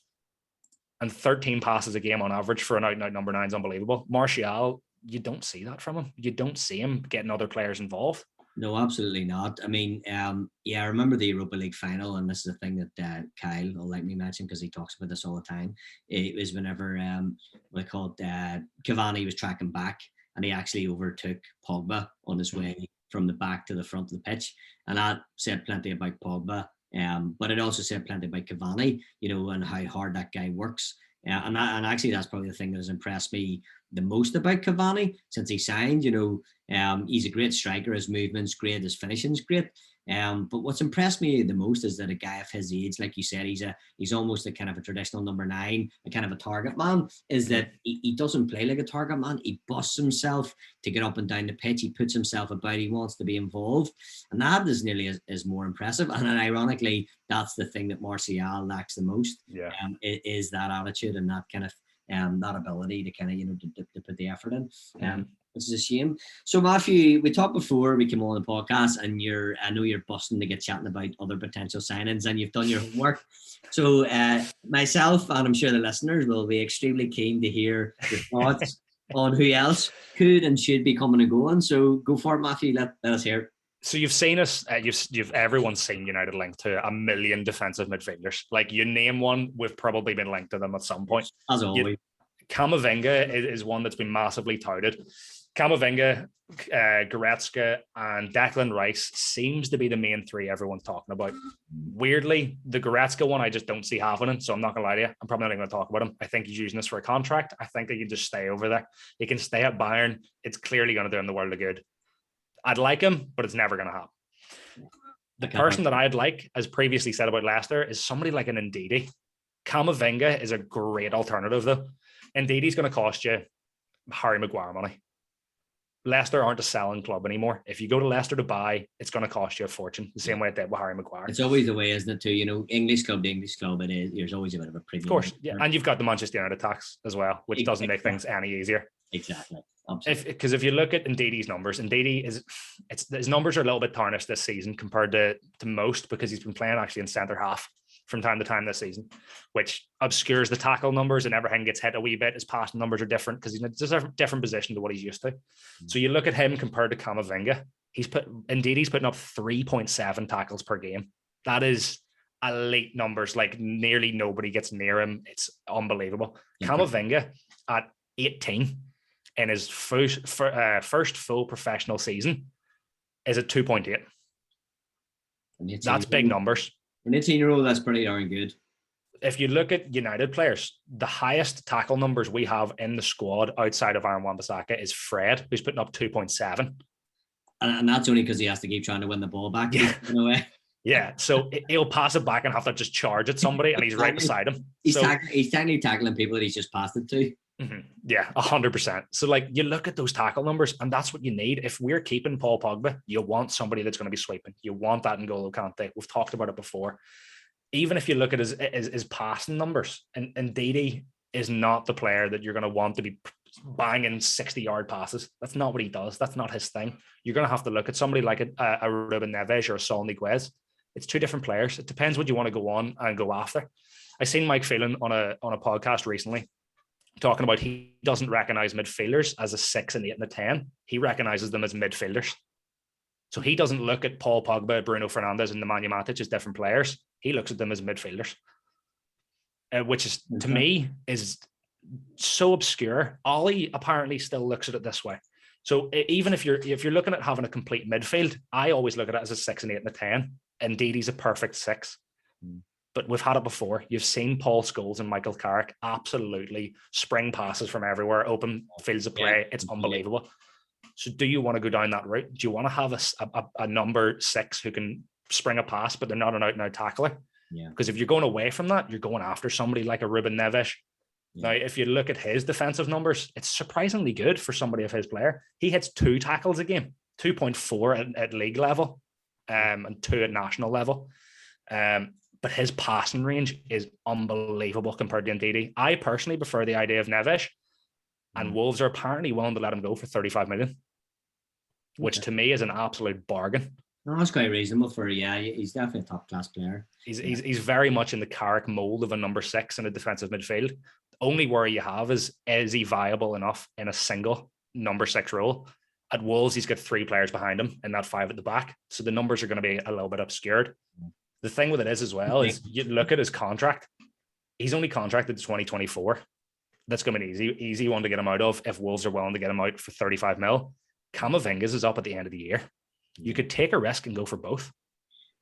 And 13 passes a game on average for an out-and-out number 9 is unbelievable. Martial, you don't see that from him. You don't see him getting other players involved. No, absolutely not. I mean, I remember the Europa League final, and this is a thing that Kyle will let me mention because he talks about this all the time. It was whenever Cavani was tracking back, and he actually overtook Pogba on his way from the back to the front of the pitch. And that said plenty about Pogba, but it also said plenty about Cavani, and how hard that guy works. And actually, that's probably the thing that has impressed me the most about Cavani since he signed. He's a great striker. His movement's great. His finishing's great. But what's impressed me the most is that a guy of his age, like you said, he's almost a kind of a traditional number 9, a kind of a target man, is that he doesn't play like a target man. He busts himself to get up and down the pitch. He puts himself about. He wants to be involved. And that is nearly as more impressive. And then ironically, that's the thing that Martial lacks the most, is that attitude and that kind of that ability to kind of, to put the effort in. Which is a shame. So Matthew, we talked before we came on the podcast, and I know you're busting to get chatting about other potential signings, and you've done your homework. So myself, and I'm sure the listeners will be extremely keen to hear your thoughts on who else could and should be coming and going. So go for it, Matthew. Let us hear it. So you've seen us. You've everyone's seen United linked to a million defensive midfielders. Like you name one, we've probably been linked to them at some point. As always, Camavinga is one that's been massively touted. Camavinga, Goretzka, and Declan Rice seems to be the main three everyone's talking about. Weirdly, the Goretzka one I just don't see happening, so I'm not gonna lie to you. I'm probably not even gonna talk about him. I think he's using this for a contract. I think he can just stay over there. He can stay at Bayern. It's clearly gonna do him the world of good. I'd like him, but it's never gonna happen. The person that I'd like, as previously said about Leicester, is somebody like an Ndidi. Camavinga is a great alternative, though. Ndidi's going to cost you Harry Maguire money. Leicester aren't a selling club anymore. If you go to Leicester to buy, it's going to cost you a fortune, the same way it did with Harry Maguire. It's always the way, isn't it, too? You know, English club to English club, it is. There's always a bit of a premium. Of course, yeah. And you've got the Manchester United tax as well, which doesn't make things any easier. Exactly. Because if you look at Ndidi's numbers, his numbers are a little bit tarnished this season compared to most, because he's been playing actually in centre half from time to time this season, which obscures the tackle numbers, and everything gets hit a wee bit. His passing numbers are different because he's in a different position to what he's used to. So you look at him compared to Camavinga, he's putting up 3.7 tackles per game. That is elite numbers. Like nearly nobody gets near him. It's unbelievable. Camavinga at 18 in his first full professional season is at 2.8. That's big numbers. An 18-year-old, that's pretty darn good. If you look at United players, the highest tackle numbers we have in the squad outside of Aaron Wan-Bissaka is Fred, who's putting up 2.7. And that's only because he has to keep trying to win the ball back. Yeah. In a way. Yeah, so he'll pass it back and have to just charge at somebody, and he's right beside him. He's technically tackling people that he's just passed it to. Mm-hmm. Yeah, 100%. So like you look at those tackle numbers, and that's what you need. If we're keeping Paul Pogba, you want somebody that's going to be sweeping. You want that N'Golo Kante. We've talked about it before. Even if you look at his passing numbers, and Ndidi is not the player that you're going to want to be banging 60-yard passes. That's not what he does. That's not his thing. You're going to have to look at somebody like a Ruben Neves or a Sol Niguez. It's two different players. It depends what you want to go on and go after. I seen Mike Phelan on a podcast recently talking about he doesn't recognize midfielders as a 6, an 8, and a 10. He recognizes them as midfielders. So he doesn't look at Paul Pogba, Bruno Fernandes, and Nemanja Matic as different players. He looks at them as midfielders, which is, to me, is so obscure. Ollie apparently still looks at it this way. So even if you're looking at having a complete midfield, I always look at it as a 6, an 8, and a 10. Indeed, he's a perfect 6. But we've had it before. You've seen Paul Scholes and Michael Carrick absolutely spring passes from everywhere, open fields of play. Yeah. It's unbelievable. So do you want to go down that route? Do you want to have a number 6 who can spring a pass, but they're not an out-and-out tackler? Yeah. Because if you're going away from that, you're going after somebody like a Ruben Neves. Yeah. Now, if you look at his defensive numbers, it's surprisingly good for somebody of his player. He hits 2 tackles a game, 2.4 at league level, and 2 at national level. But his passing range is unbelievable compared to Ndidi. I personally prefer the idea of Neves, and Wolves are apparently willing to let him go for 35 million, which to me is an absolute bargain. No, that's quite reasonable for, he's definitely a top-class player. He's very much in the Carrick mold of a number 6 in a defensive midfield. The only worry you have is he viable enough in a single number 6 role? At Wolves, he's got 3 players behind him and that 5 at the back. So the numbers are going to be a little bit obscured. The thing with it is as well is you look at his contract. He's only contracted to 2024. That's going to be an easy one to get him out of if Wolves are willing to get him out for 35 mil. Camavinga's is up at the end of the year. You could take a risk and go for both.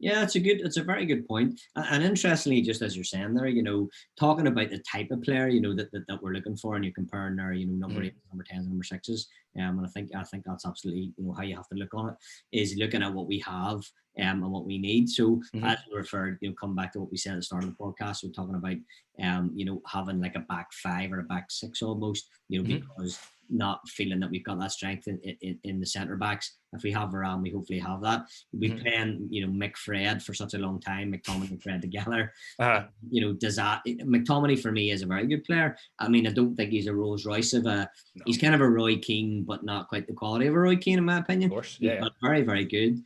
Yeah, it's a very good point. And interestingly, just as you're saying there, talking about the type of player, that we're looking for, and you're comparing there, number 8, number 10, number 6s. And I think that's absolutely, how you have to look on it, is looking at what we have and what we need. So as we referred, come back to what we said at the start of the podcast, we're talking about, having like a back 5 or a back 6 almost, because not feeling that we've got that strength in the centre backs. If we have Varane, we hopefully have that. We've been playing, Mick Fred for such a long time, McTominay and Fred together. Does that, McTominay for me is a very good player. I mean, I don't think he's a Rolls Royce he's kind of a Roy Keane, but not quite the quality of a Roy Keane in my opinion. Of course, yeah. But very, very good.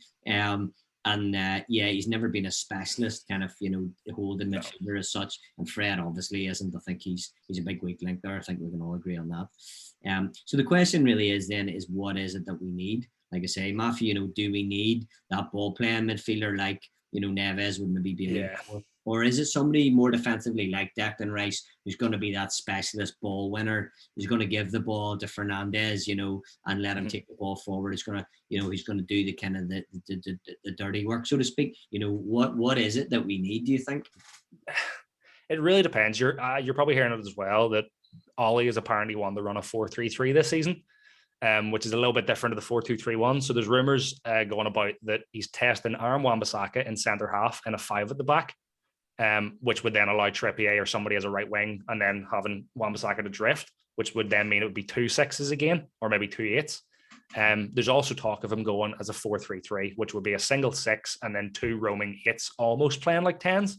yeah, he's never been a specialist kind of, holding midfielder as such. And Fred obviously isn't. I think he's a big weak link there. I think we can all agree on that. So the question really is what is it that we need? Like I say, Matthew, do we need that ball playing midfielder like, Neves would maybe be a little, or is it somebody more defensively like Declan Rice who's going to be that specialist ball winner, who's going to give the ball to Fernandez, and let him take the ball forward? He's going to, he's going to do the kind of the dirty work, so to speak. What is it that we need, do you think? It really depends. You're probably hearing it as well that Ollie is apparently won the run of 4-3-3 this season. Which is a little bit different to the 4-2-3-1. So there's rumours going about that he's testing Aaron Wan-Bissaka in centre half and a 5 at the back, which would then allow Trippier or somebody as a right wing, and then having Wan-Bissaka to drift, which would then mean it would be 2 6s again, or maybe 2 8s. There's also talk of him going as a 4-3-3, which would be a single 6 and then 2 roaming 8s, almost playing like 10s.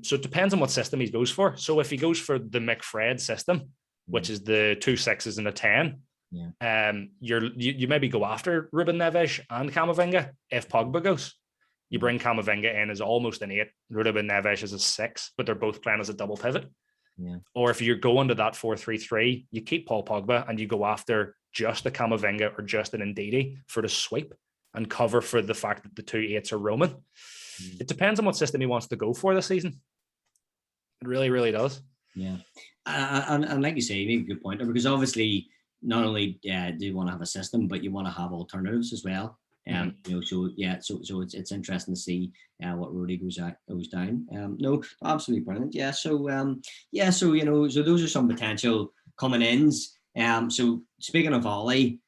So it depends on what system he goes for. So if he goes for the McFred system, which is the 2 6s and a 10, you maybe go after Ruben Neves and Camavinga. If Pogba goes, you bring Camavinga in as almost an 8, Ruben Neves as a 6, but they're both playing as a double pivot. Or if you're going to that 4-3-3, you keep Paul Pogba and you go after just the Camavinga or just an Ndidi for the sweep and cover for the fact that the 2 8s are roaming. It depends on what system he wants to go for this season. It really, really does. Yeah, and like you say, you make a good point, because obviously not only do you want to have a system, but you want to have alternatives as well. So it's interesting to see what Rudy goes down. No, absolutely brilliant. So those are some potential coming ins. So speaking of Ollie,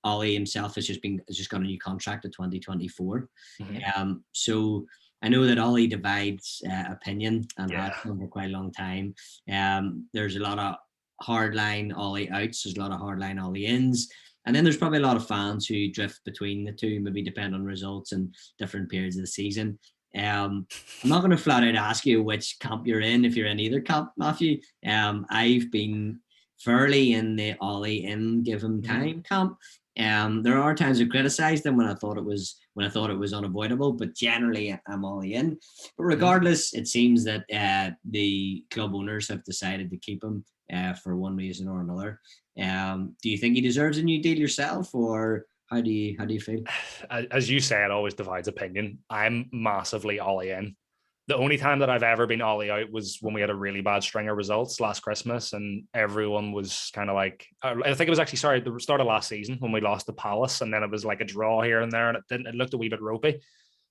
Ollie himself has just got a new contract at 2024. So I know that Ollie divides opinion and has for quite a long time. There's a lot of hardline Ollie outs, there's a lot of hardline Ollie ins, and then there's probably a lot of fans who drift between the two, maybe depend on results and different periods of the season. I'm not going to flat out ask you which camp you're in, if you're in either camp, Matthew. I've been fairly in the Ollie in give him time camp. There are times I've criticised him when I thought it was unavoidable, but generally I'm Ollie in. But regardless, it seems that the club owners have decided to keep him for one reason or another. Do you think he deserves a new deal yourself, or how do you feel? As you say, it always divides opinion. I'm massively Ollie in. The only time that I've ever been Ollie out was when we had a really bad string of results last Christmas, and everyone was kind of like, I think it was actually, the start of last season when we lost to Palace, and then it was like a draw here and there, and it looked a wee bit ropey.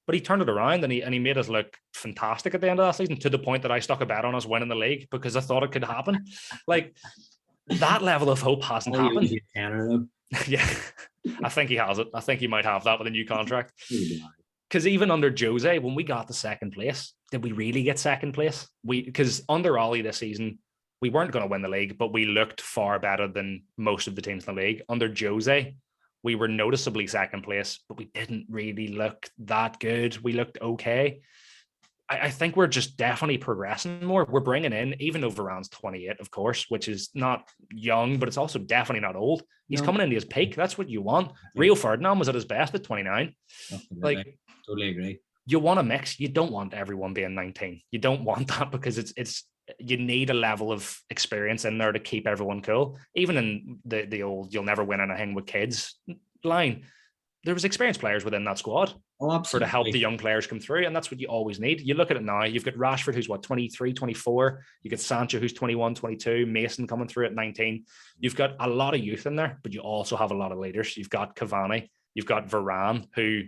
But he turned it around and he made us look fantastic at the end of that season, to the point that I stuck a bet on us winning the league because I thought it could happen. Like, that level of hope hasn't happened. Yeah, I think he has it. I think he might have that with a new contract. Because even under Jose, when we got the second place, did we really get second place? Because under Ollie this season, we weren't going to win the league, but we looked far better than most of the teams in the league. Under Jose, we were noticeably second place, but we didn't really look that good. We looked okay. I think we're just definitely progressing more. We're bringing in, even though Varane's 28, of course, which is not young, but it's also definitely not old. He's coming into his peak. That's what you want. Rio Ferdinand was at his best at 29. Totally agree. You want a mix. You don't want everyone being 19. You don't want that, because it's you need a level of experience in there to keep everyone cool. Even in the old "you'll never win anything with kids" line, there was experienced players within that squad for to help the young players come through, and that's what you always need. You look at it now, you've got Rashford, who's 23, 24. You got Sancho, who's 21, 22. Mason coming through at 19. You've got a lot of youth in there, but you also have a lot of leaders. You've got Cavani, you've got Varane, who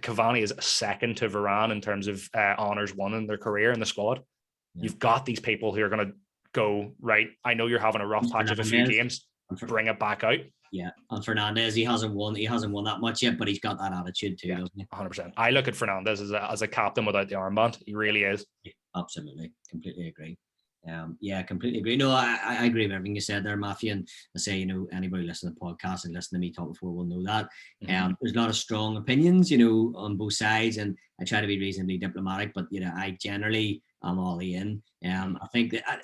Cavani is second to Varane in terms of honours won in their career in the squad. You've got these people who are going to go, right, I know you're having a rough patch of a few games, bring it back out. Yeah, and Fernandez, he hasn't won that much yet, but he's got that attitude too, doesn't he? 100%. I look at Fernandez as a captain without the armband. He really is. Yeah, absolutely, completely agree. Completely agree. No, I agree with everything you said there, Matthew. And I say, anybody listening to the podcast and listening to me talk before will know that. There's a lot of strong opinions, on both sides, and I try to be reasonably diplomatic, but I generally am all in. I think that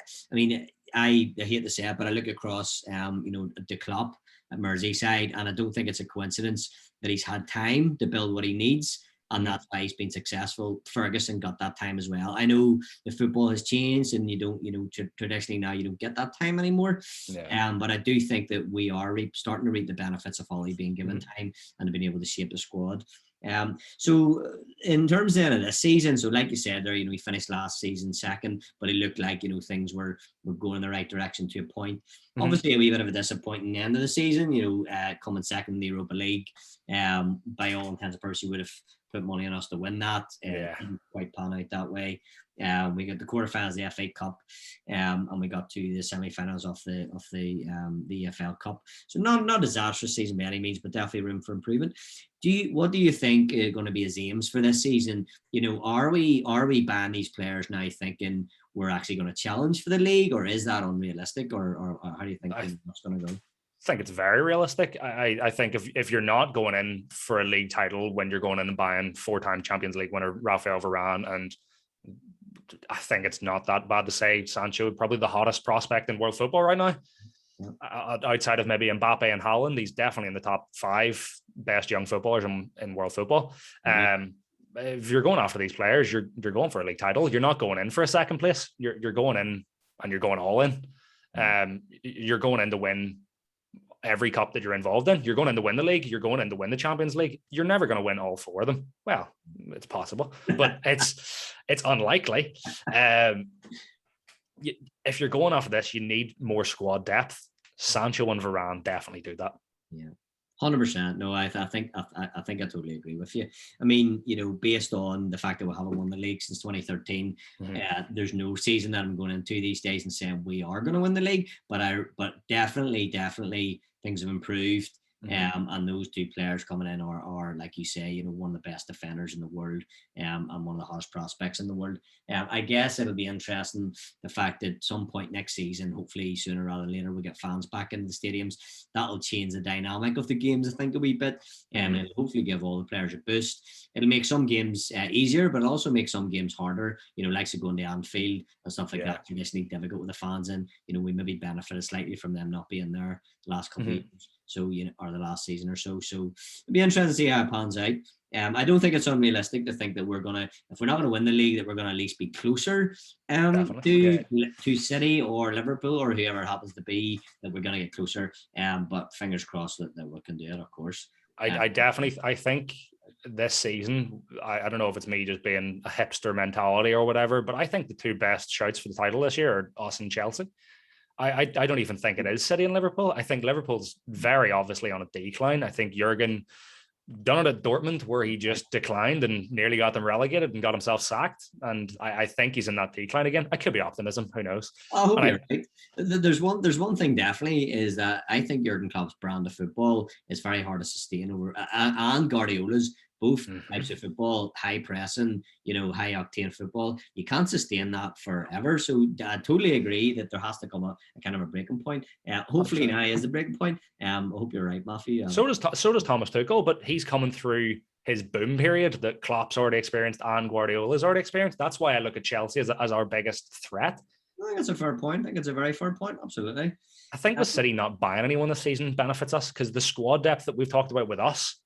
I hate to say it, but I look across the Klopp at Merseyside, and I don't think it's a coincidence that he's had time to build what he needs. and that's why he's been successful. Ferguson got that time as well. I know the football has changed, and you don't, traditionally now you don't get that time anymore. But I do think that we are starting to reap the benefits of Ollie being given time and being able to shape the squad. So in terms then of this season, so like you said there, we finished last season second, but it looked like, things were going in the right direction to a point. Obviously a wee bit of a disappointing end of the season, coming second in the Europa League. By all intents and purposes, you would have put money on us to win that. Didn't quite pan out that way. We got the quarterfinals of the FA Cup, and we got to the semi-finals of the EFL Cup. So not a disastrous season by any means, but definitely room for improvement. What do you think are going to be his aims for this season? Are we buying these players now thinking we're actually going to challenge for the league, or is that unrealistic, or how do you think that's going to go? I think it's very realistic. I think if you're not going in for a league title when you're going in and buying 4-time Champions League winner Raphael Varane, and I think it's not that bad to say Sancho, probably the hottest prospect in world football right now. Outside of maybe Mbappe and Haaland, he's definitely in the top 5 best young footballers in world football. If you're going after these players, you're going for a league title. You're not going in for a second place. You're going in and you're going all in. You're going in to win every cup that you're involved in. You're going in to win the league. You're going in to win the Champions League. You're never going to win all 4 of them. Well, it's possible, but it's unlikely. If you're going after this, you need more squad depth. Sancho and Varane definitely do that. Yeah. 100%. No, I think I totally agree with you. I mean, based on the fact that we haven't won the league since 2013, there's no season that I'm going into these days and saying we are going to win the league. But definitely things have improved. And those 2 players coming in are like you say, one of the best defenders in the world, and one of the hottest prospects in the world. I guess it'll be interesting the fact that some point next season, hopefully sooner rather than later, we get fans back into the stadiums. That'll change the dynamic of the games, I think, a wee bit, and it'll hopefully give all the players a boost. It'll make some games easier, but it'll also make some games harder. Like going to Anfield and stuff like that, traditionally difficult with the fans in. We maybe benefited slightly from them not being there the last couple of years. So, or the last season or so. So it'll be interesting to see how it pans out. I don't think it's unrealistic to think that if we're not going to win the league, that we're going to at least be closer to City or Liverpool or whoever it happens to be, that we're going to get closer. But fingers crossed that we can do it, of course. I think this season, I don't know if it's me just being a hipster mentality or whatever, but I think the 2 best shouts for the title this year are us and Chelsea. I don't even think it is City and Liverpool. I think Liverpool's very obviously on a decline. I think Jurgen done it at Dortmund where he just declined and nearly got them relegated and got himself sacked. And I think he's in that decline again. I could be optimism. Who knows? I hope you're right. There's one thing definitely is that I think Jurgen Klopp's brand of football is very hard to sustain over, and Guardiola's. Both types of football, high pressing, high octane football. You can't sustain that forever. So I totally agree that there has to come a kind of a breaking point. Hopefully now is the breaking point. I hope you're right, Matthew. So does Thomas Tuchel, but he's coming through his boom period that Klopp's already experienced and Guardiola's already experienced. That's why I look at Chelsea as our biggest threat. I think it's a fair point. I think it's a very fair point. Absolutely. I think with City not buying anyone this season benefits us because the squad depth that we've talked about with us,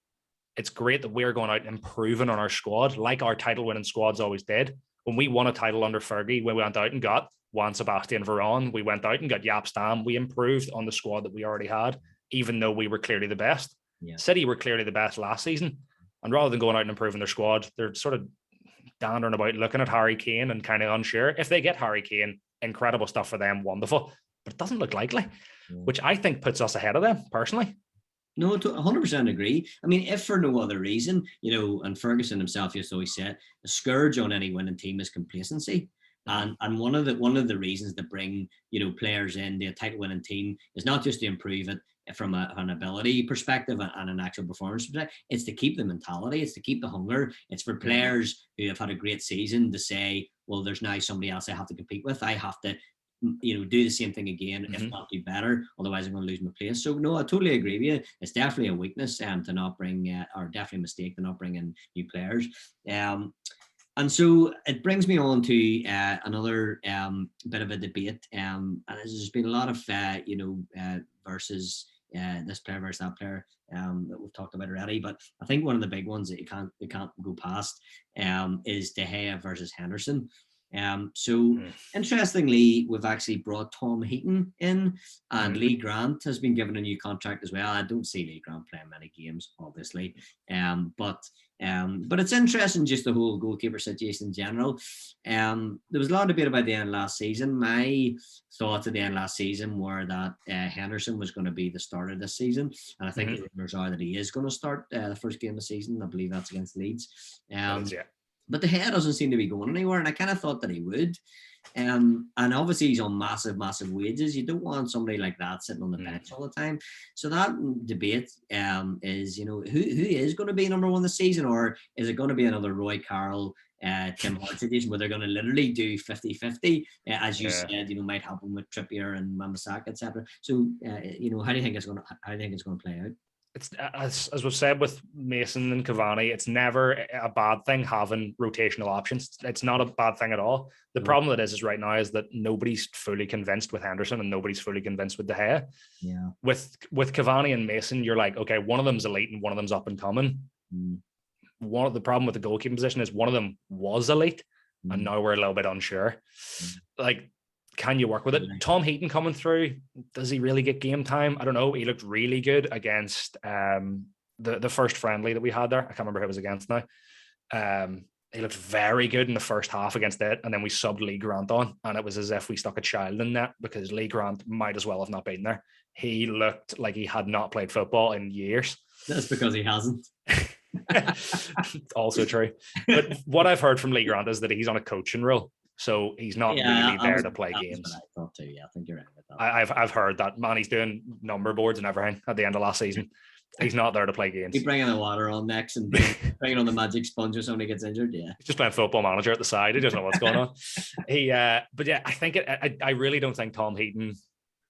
it's great that we're going out and improving on our squad like our title-winning squads always did. When we won a title under Fergie, we went out and got Juan Sebastian Varane. We went out and got Jaap Stam. We improved on the squad that we already had, even though we were clearly the best. Yeah. City were clearly the best last season. And rather than going out and improving their squad, they're sort of dandering about looking at Harry Kane and kind of unsure. If they get Harry Kane, incredible stuff for them, wonderful. But it doesn't look likely, which I think puts us ahead of them, personally. No, 100% agree. I mean, if for no other reason, and Ferguson himself used to always say, a scourge on any winning team is complacency. And one of the reasons that bring, players in the title winning team is not just to improve it from an ability perspective and an actual performance perspective. It's to keep the mentality. It's to keep the hunger. It's for players who have had a great season to say, well, there's now somebody else I have to compete with. I have to do the same thing again, if not do better. Otherwise, I'm going to lose my place. So, no, I totally agree with you. It's definitely a weakness to not bring, or definitely a mistake to not bring in new players. And so it brings me on to another bit of a debate. And there's been a lot of, versus this player versus that player that we've talked about already. But I think one of the big ones that you can't go past is De Gea versus Henderson. So interestingly, we've actually brought Tom Heaton in, and Lee Grant has been given a new contract as well. I don't see Lee Grant playing many games, obviously, but it's interesting, just the whole goalkeeper situation in general. There was a lot of debate about the end of last season. My thoughts at the end of last season were that Henderson was going to be the starter this season, and I think the rumors are that he is going to start the first game of the season. I believe that's against Leeds. But De Gea doesn't seem to be going anywhere, and I kind of thought that he would. And obviously he's on massive wages. You don't want somebody like that sitting on the bench all the time. So that debate is, who is going to be number one this season, or is it going to be another Roy Carroll, Tim Hart situation where they're going to literally do 50-50, as you said, might happen with Trippier and Wan-Bissaka, etc. So, how do you think it's going to play out? It's as we've said with Mason and Cavani, it's never a bad thing having rotational options. It's not a bad thing at all. The problem that is right now is that nobody's fully convinced with Henderson and nobody's fully convinced with De Gea. Yeah. With Cavani and Mason, you're like, okay, one of them's elite and one of them's up and coming. One of the problem with the goalkeeping position is one of them was elite, and now we're a little bit unsure. Like, can you work with it? Tom Heaton coming through, does he really get game time? I don't know. He looked really good against the first friendly that we had there. I can't remember who it was against now. He looked very good in the first half against it, and then we subbed Lee Grant on, and it was as if we stuck a child in that, because Lee Grant might as well have not been there. He looked like he had not played football in years. That's because he hasn't. Also true. But what I've heard from Lee Grant is that he's on a coaching role. So he's not really there to play games. I thought too. Yeah, I think you're right with that. I've heard that, man. He's doing number boards and everything at the end of last season. He's not there to play games. He's bringing the water on next and bringing on the magic sponge if somebody gets injured. Yeah, he's just playing Football Manager at the side. He doesn't know what's going on. But yeah, I think I really don't think Tom Heaton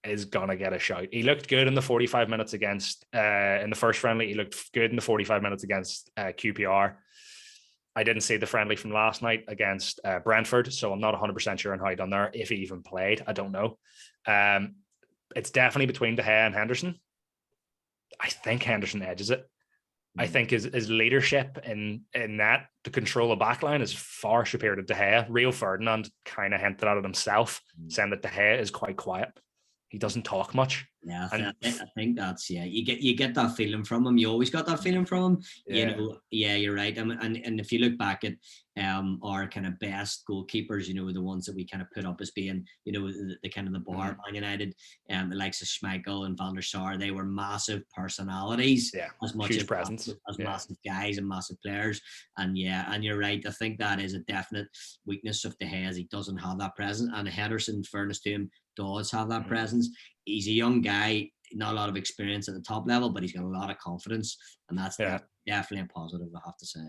is gonna get a shout. He looked good in the 45 minutes against in the first friendly. He looked good in the 45 minutes against QPR. I didn't see the friendly from last night against Brentford, so I'm not 100% sure on how he done there. If he even played, I don't know. It's definitely between De Gea and Henderson. I think Henderson edges it. I think his leadership in that, the control of backline, is far superior to De Gea. Rio Ferdinand kind of hinted at it himself, saying that De Gea is quite quiet. He doesn't talk much. Yeah, I think that's you get that feeling from him. You always got that feeling from him. You're right. And if you look back at our kind of best goalkeepers, the ones that we kind of put up as being, the kind of the bar, Man United, the likes of Schmeichel and Van der Sar, they were massive personalities, as much as presence, as massive guys and massive players. And you're right. I think that is a definite weakness of De Gea, as he doesn't have that presence. And Henderson, in fairness to him, does have that presence. He's a young guy, not a lot of experience at the top level, but he's got a lot of confidence, and that's definitely a positive, I have to say.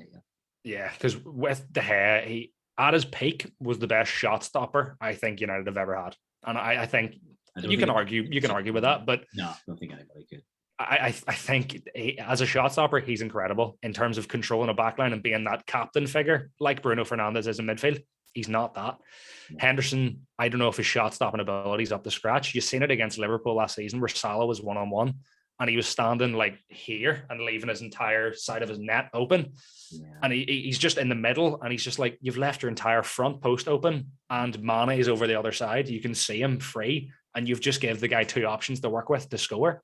Yeah, because with De Gea, he at his peak was the best shot stopper I think United have ever had, and I think you can argue with that, but no, I don't think anybody could. I think as a shot stopper, he's incredible in terms of controlling a backline and being that captain figure like Bruno Fernandes is in midfield. He's not that. No. Henderson, I don't know if his shot stopping ability is up to scratch. You've seen it against Liverpool last season where Salah was one-on-one and he was standing like here and leaving his entire side of his net open. Yeah. And he's just in the middle and he's just like, you've left your entire front post open and Mane is over the other side. You can see him free and you've just given the guy two options to work with to score.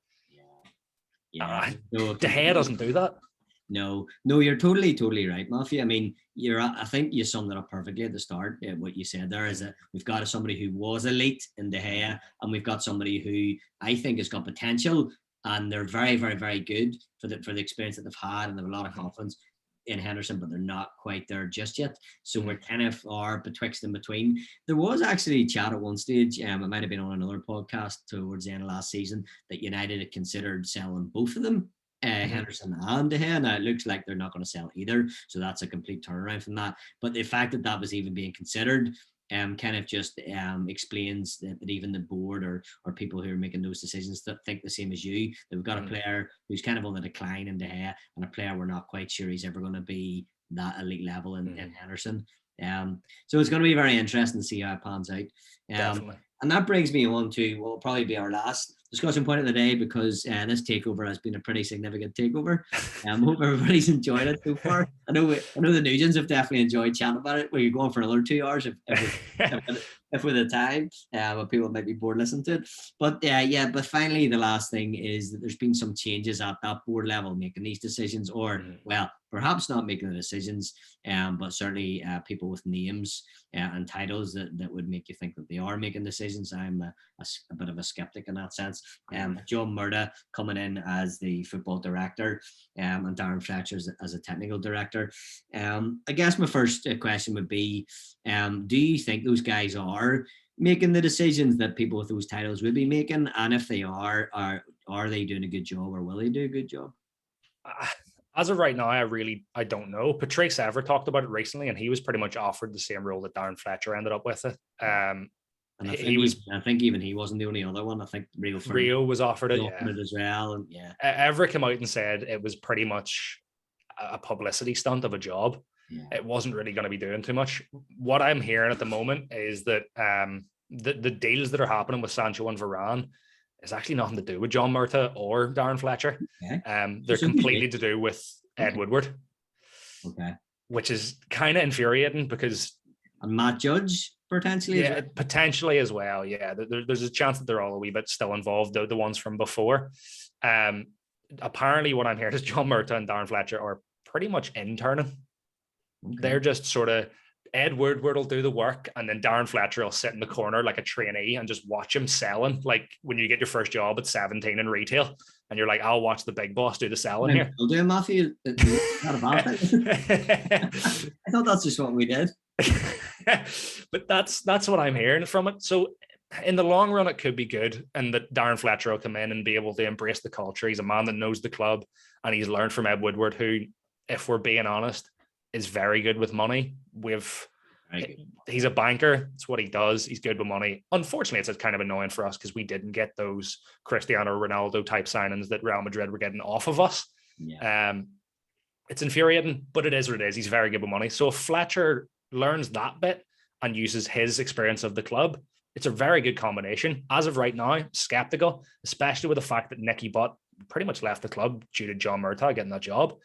De Gea doesn't do that. No, you're totally right, Matthew. I mean, I think you summed it up perfectly at the start. What you said there is that we've got somebody who was elite in De Gea, and we've got somebody who I think has got potential, and they're very, very, very good for the experience that they've had, and they have a lot of confidence in Henderson, but they're not quite there just yet. So we're kind of are betwixt and between. There was actually chat at one stage, it might have been on another podcast towards the end of last season, that United had considered selling both of them. Henderson and De Gea. Now it looks like they're not going to sell either, so that's a complete turnaround from that. But the fact that was even being considered kind of just explains that even the board or people who are making those decisions that think the same as you, that we've got a player who's kind of on the decline in De Gea and a player we're not quite sure he's ever going to be that elite level in Henderson. So it's going to be very interesting to see how it pans out. Definitely. And that brings me on to what will probably be our last discussion point of the day, because this takeover has been a pretty significant takeover. I hope everybody's enjoyed it so far. I know the Nugents have definitely enjoyed chatting about it. We're going for another 2 hours if with the time, but people might be bored listening to it. But but finally, the last thing is that there's been some changes at that board level making these decisions, or well, perhaps not making the decisions, but certainly people with names and titles that would make you think that they are making decisions. I'm a bit of a skeptic in that sense. John Murda coming in as the football director, and Darren Fletcher as a technical director. I guess my first question would be, do you think those guys are making the decisions that people with those titles would be making? And if they are they doing a good job, or will they do a good job? As of right now, I don't know. Patrice Evra talked about it recently, and he was pretty much offered the same role that Darren Fletcher ended up with it. And I think even he wasn't the only other one. I think Rio was offered it, as well. And Evra came out and said it was pretty much a publicity stunt of a job. It wasn't really going to be doing too much. What I'm hearing at the moment is that the deals that are happening with Sancho and Varane is actually nothing to do with John Murta or Darren Fletcher. They're completely to do with Ed Woodward. Which is kind of infuriating, because and Matt Judge potentially as well. There's a chance that they're all a wee bit still involved, the ones from before. Apparently what I'm hearing is John Murta and Darren Fletcher are pretty much interning. They're just sort of, Ed Woodward will do the work, and then Darren Fletcher will sit in the corner like a trainee and just watch him selling. Like when you get your first job at 17 in retail, and you're like, I'll watch the big boss do the selling here. I'll do it, Matthew. Not a bad thing. I thought that's just what we did. But that's what I'm hearing from it. So in the long run, it could be good, and that Darren Fletcher will come in and be able to embrace the culture. He's a man that knows the club, and he's learned from Ed Woodward, who, if we're being honest, is very good with money. He's a banker. It's what he does. He's good with money. Unfortunately, it's kind of annoying for us because we didn't get those Cristiano Ronaldo type signings that Real Madrid were getting off of us. It's infuriating, but it is what it is. He's very good with money. So if Fletcher learns that bit and uses his experience of the club, it's a very good combination. As of right now, skeptical, especially with the fact that Nicky Butt pretty much left the club due to John Murta getting that job,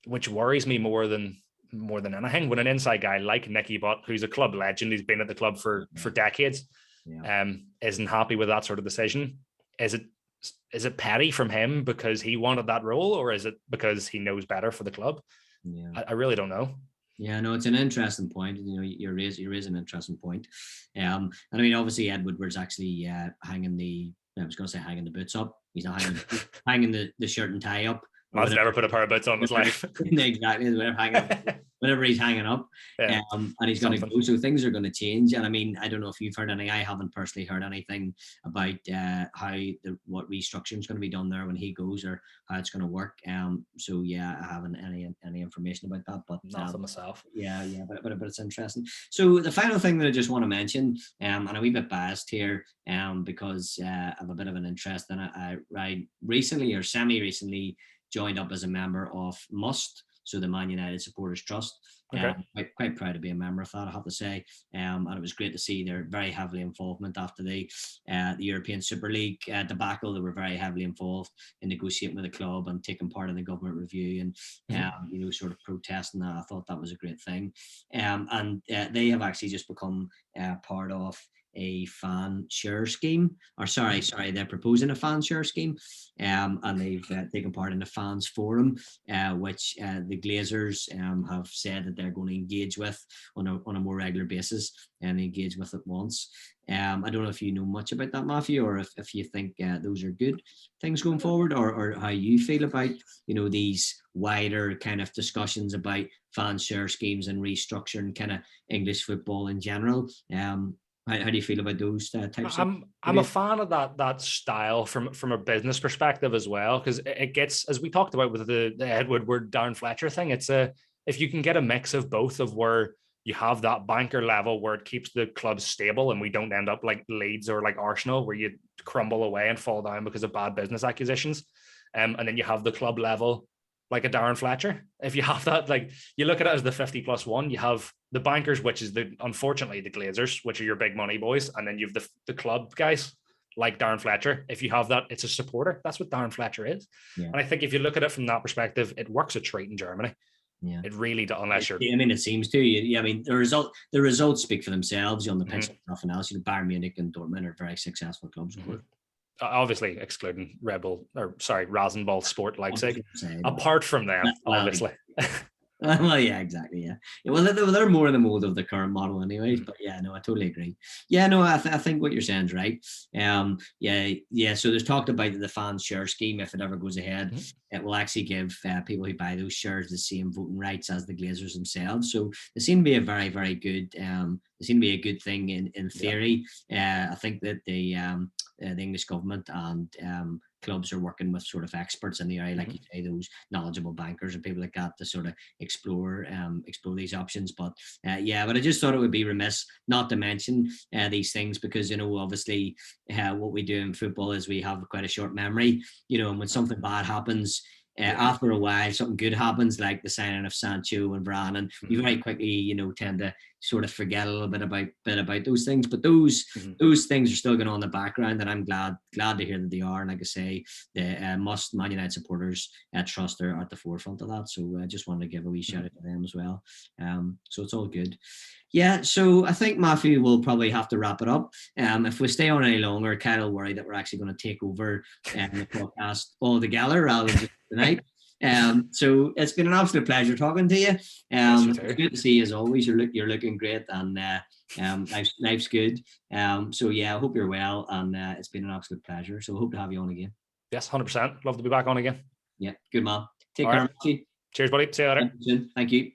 which worries me more than anything. When an inside guy like Nicky Butt, who's a club legend, who's been at the club for decades, isn't happy with that sort of decision, is it petty from him because he wanted that role, or is it because he knows better for the club? I really don't know. Yeah, no, it's an interesting point. You know, you raise an interesting point. And I mean, obviously, Ed Woodward's actually hanging the boots up. He's not hanging the shirt and tie up. Man's never put a pair of boots on in his life. Exactly, whatever he's hanging up, and he's going to go. So things are going to change. And I mean, I don't know if you've heard anything. I haven't personally heard anything about what restructuring is going to be done there when he goes, or how it's going to work. So yeah, I haven't any information about that. But nothing myself. But it's interesting. So the final thing that I just want to mention, and a wee bit biased here, because I have a bit of an interest in it. I recently or semi-recently joined up as a member of MUST, so the Man United Supporters Trust. Quite proud to be a member of that, I have to say. And it was great to see their very heavily involvement after the European Super League debacle. They were very heavily involved in negotiating with the club and taking part in the government review and sort of protesting that. I thought that was a great thing. And they have actually just become part of a fan share scheme, they're proposing a fan share scheme, and they've taken part in the fans forum, which the Glazers have said that they're going to engage with on a more regular basis and engage with it once. I don't know if you know much about that, Matthew, or if you think those are good things going forward, or how you feel about these wider kind of discussions about fan share schemes and restructuring kind of English football in general. How do you feel about those types? I'm a fan of that style from a business perspective as well, because it gets, as we talked about with the Ed Woodward, Darren Fletcher thing, if you can get a mix of both, of where you have that banker level where it keeps the club stable and we don't end up like Leeds or like Arsenal where you crumble away and fall down because of bad business acquisitions, and then you have the club level like a Darren Fletcher. If you have that, like you look at it as the 50+1, you have the bankers, which is unfortunately the Glazers, which are your big money boys, and then you have the club guys like Darren Fletcher. If you have that, it's a supporter. That's what Darren Fletcher is. Yeah. And I think if you look at it from that perspective, it works a treat in Germany. Yeah, it really does. Unless you're, I mean, it seems to. Yeah, I mean, the results speak for themselves on the pitch. Nothing else. Bayern Munich and Dortmund are very successful clubs. Obviously, excluding Rasenball Sport Leipzig. Apart from them, obviously. Well, yeah, exactly. Yeah. Well, they're more in the mold of the current model, anyways. But yeah, no, I totally agree. Yeah, no, I think what you're saying is right. Yeah. So there's talked about the fan share scheme. If it ever goes ahead, it will actually give people who buy those shares the same voting rights as the Glazers themselves. So they seem to be a very, very good. They seem to be a good thing in theory. I think that the English government and clubs are working with sort of experts in the area, like you say, those knowledgeable bankers and people like that to sort of explore these options. But but I just thought it would be remiss not to mention these things because, obviously what we do in football is we have quite a short memory, and when something bad happens, after a while, something good happens, like the signing of Sancho and Varane, and you very quickly, tend to sort of forget a little bit about those things. But those things are still going on in the background, and I'm glad to hear that they are. And like I say, the Man United supporters trust are at the forefront of that. So I just wanted to give a wee shout out to them as well. So it's all good. Yeah, so I think, Matthew, will probably have to wrap it up. If we stay on any longer, Kyle will worry that we're actually going to take over the podcast altogether rather than just tonight. So it's been an absolute pleasure talking to you. It's good to see you as always. You're looking great, and life's good. So yeah, I hope you're well, and it's been an absolute pleasure. So I hope to have you on again. Yes, 100%. Love to be back on again. Yeah, good man. Take care, Matthew. Cheers, buddy. See you later. Thank you.